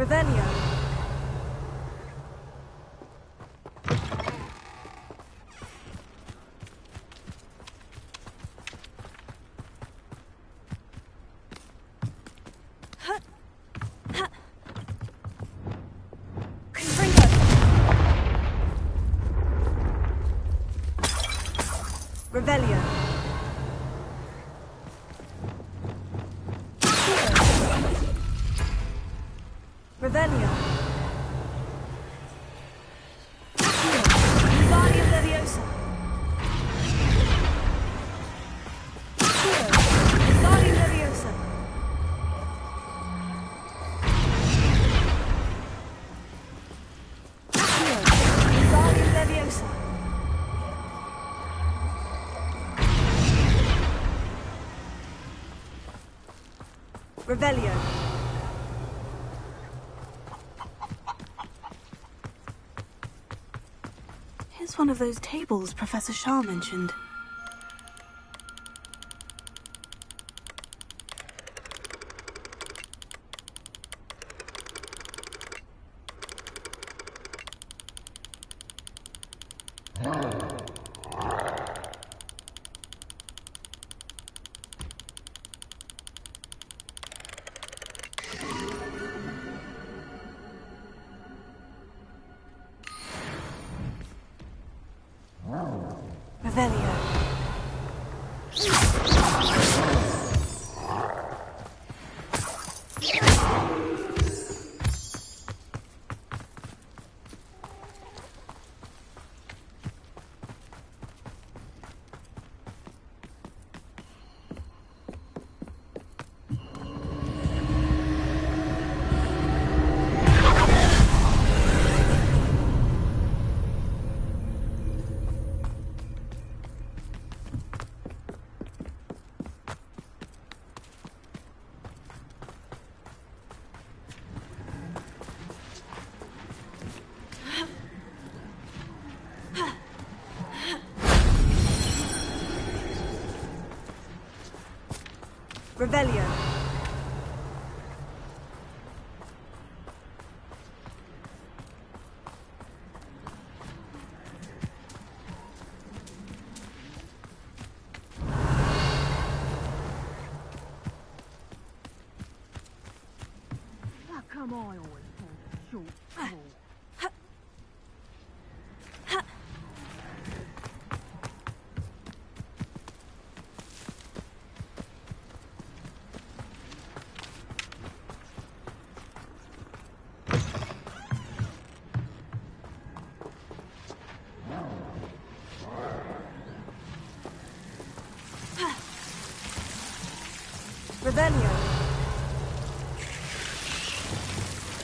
Revelio. Revelio. Revelio. Here's one of those tables Professor Shah mentioned. Revelio. Revelio. How come I always fall short? Revelio.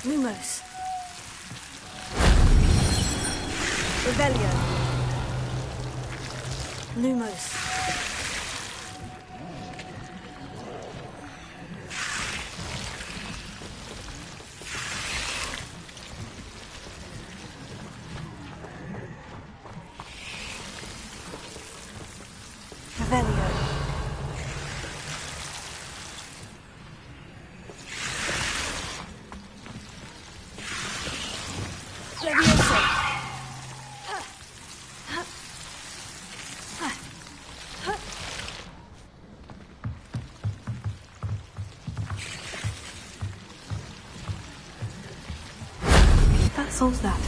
Lumos. Revelio. Lumos. Revelio. That solves that.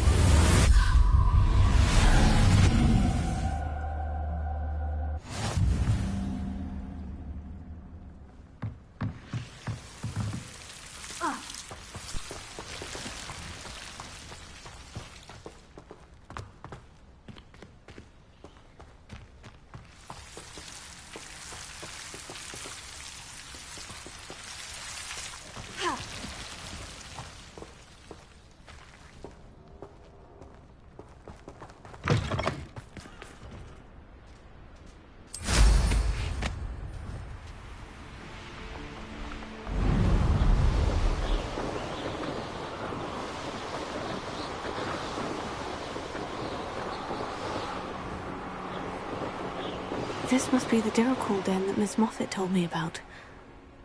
This must be the Diricol den that Miss Moffat told me about.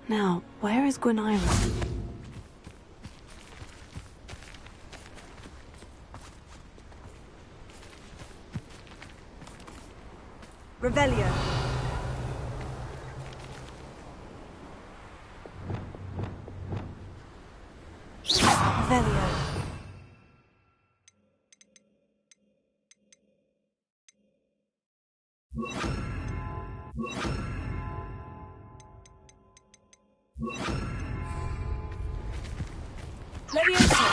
Now, where is Gwynaira? Revelio. Revelio. Levioso.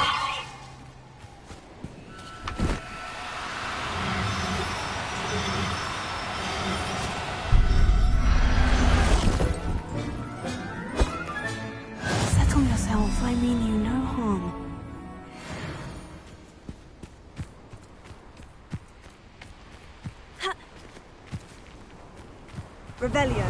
Settle yourself, I mean you no harm. Revelio.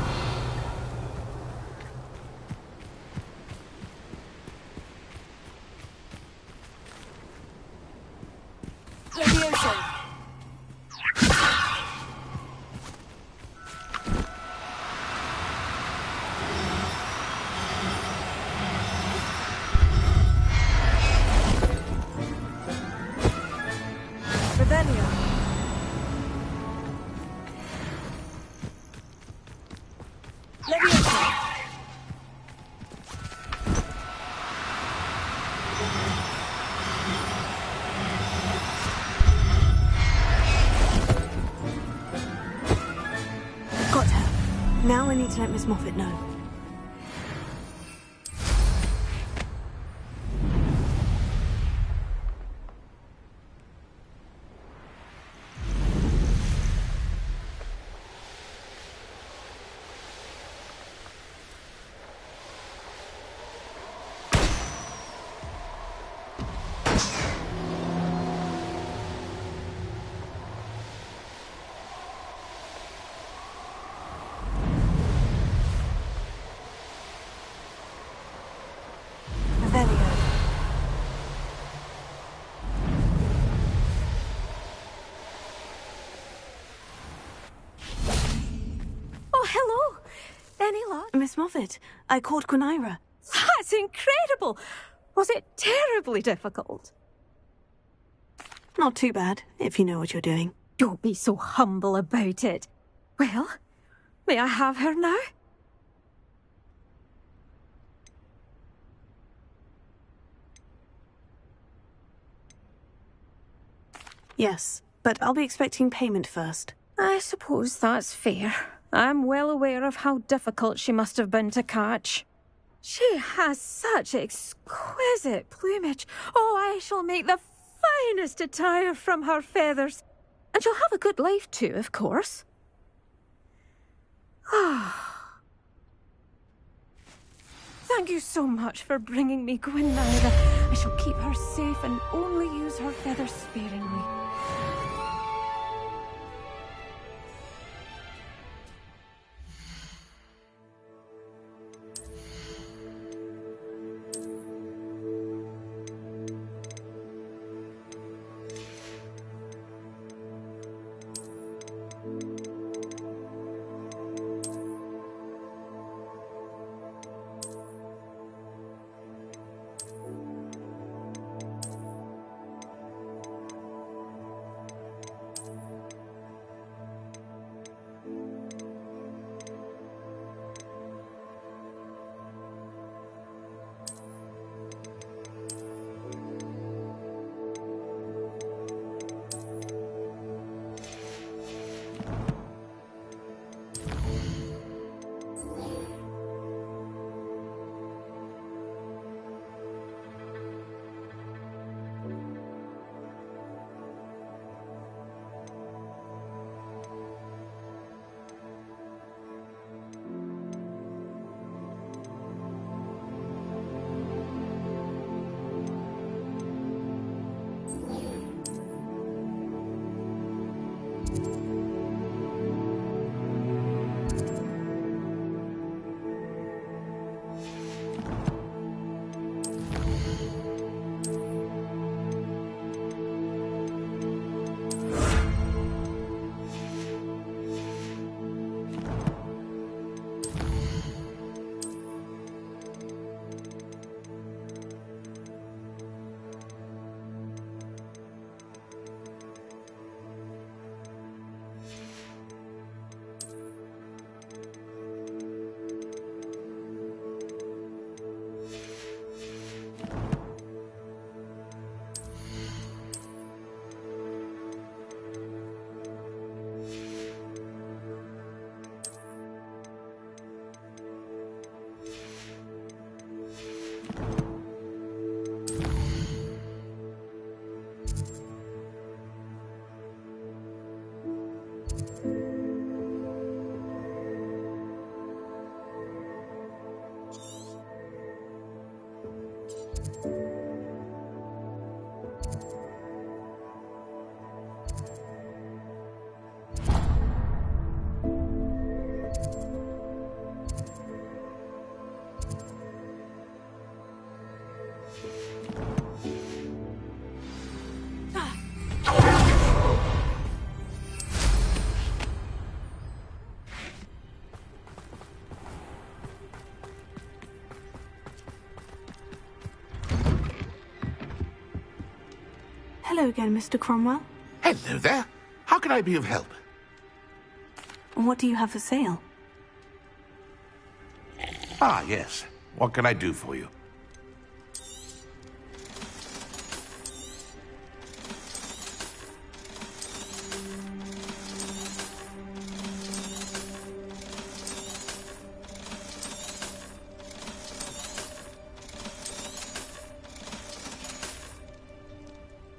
Now I need to let Miss Moffat know. Oh, hello. Any luck? Miss Moffat, I called Quinaira. That's incredible. Was it terribly difficult? Not too bad, if you know what you're doing. Don't be so humble about it. Well, may I have her now? Yes, but I'll be expecting payment first. I suppose that's fair. I'm well aware of how difficult she must have been to catch. She has such exquisite plumage. Oh, I shall make the finest attire from her feathers. And she'll have a good life too, of course. Ah. Thank you so much for bringing me Gwynaira. I shall keep her safe and only use her feathers sparingly. Hello again, Mr. Cromwell. Hello there. How can I be of help? What do you have for sale? Ah, yes. What can I do for you?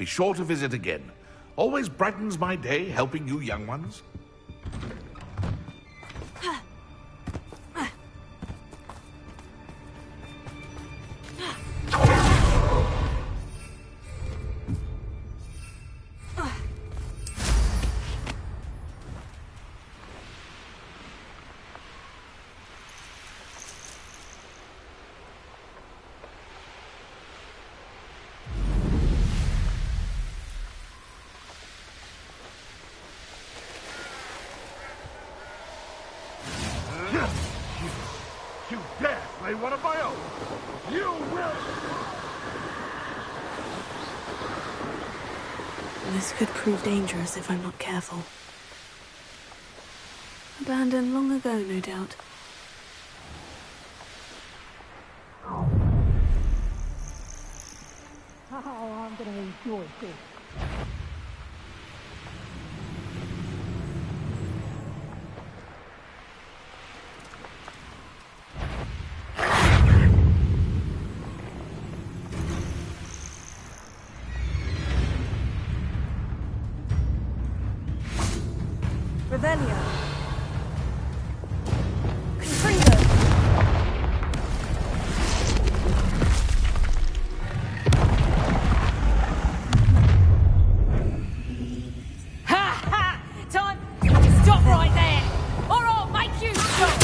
Be sure to visit again. Always brightens my day helping you young ones. You dare play one of my own! You will! This could prove dangerous if I'm not careful. Abandoned long ago, no doubt. Oh, I'm going to enjoy this. Revelio. Confringo. Ha ha! Time to stop right there! Or I'll make you stop!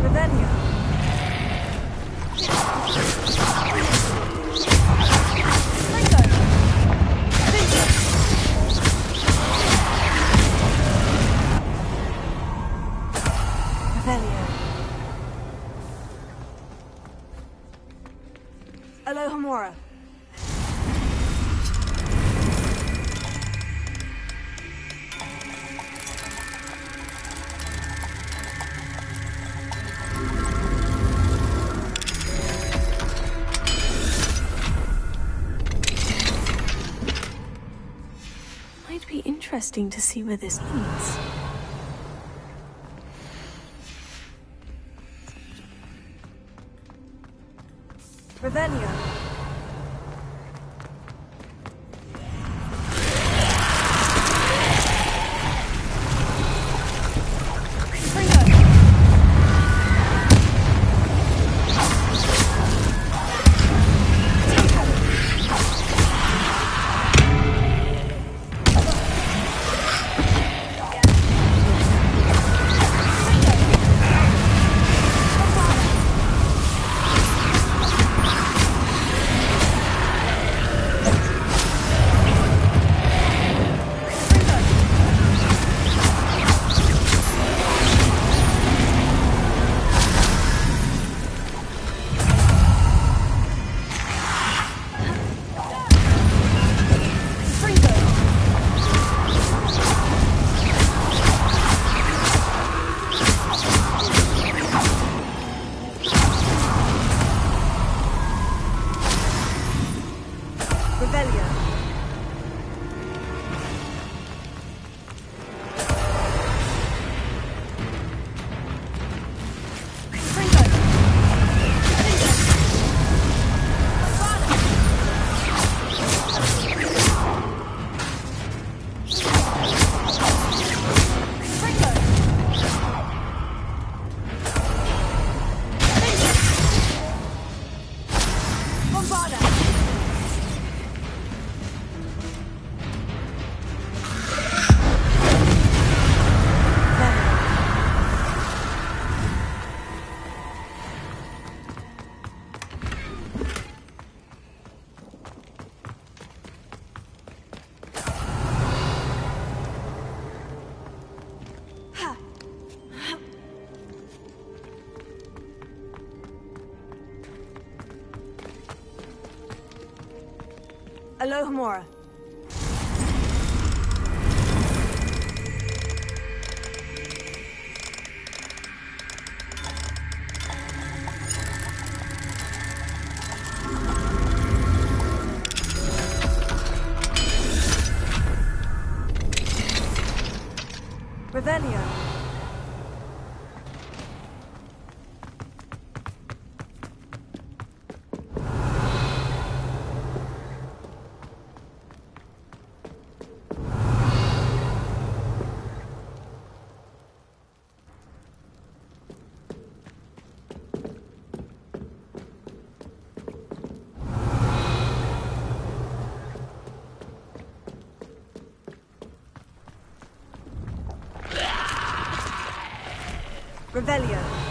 Revelio. Revelio. Alohomora. Might be interesting to see where this leads. Revelio. Revelio. Alohomora. Revelio. Revelio.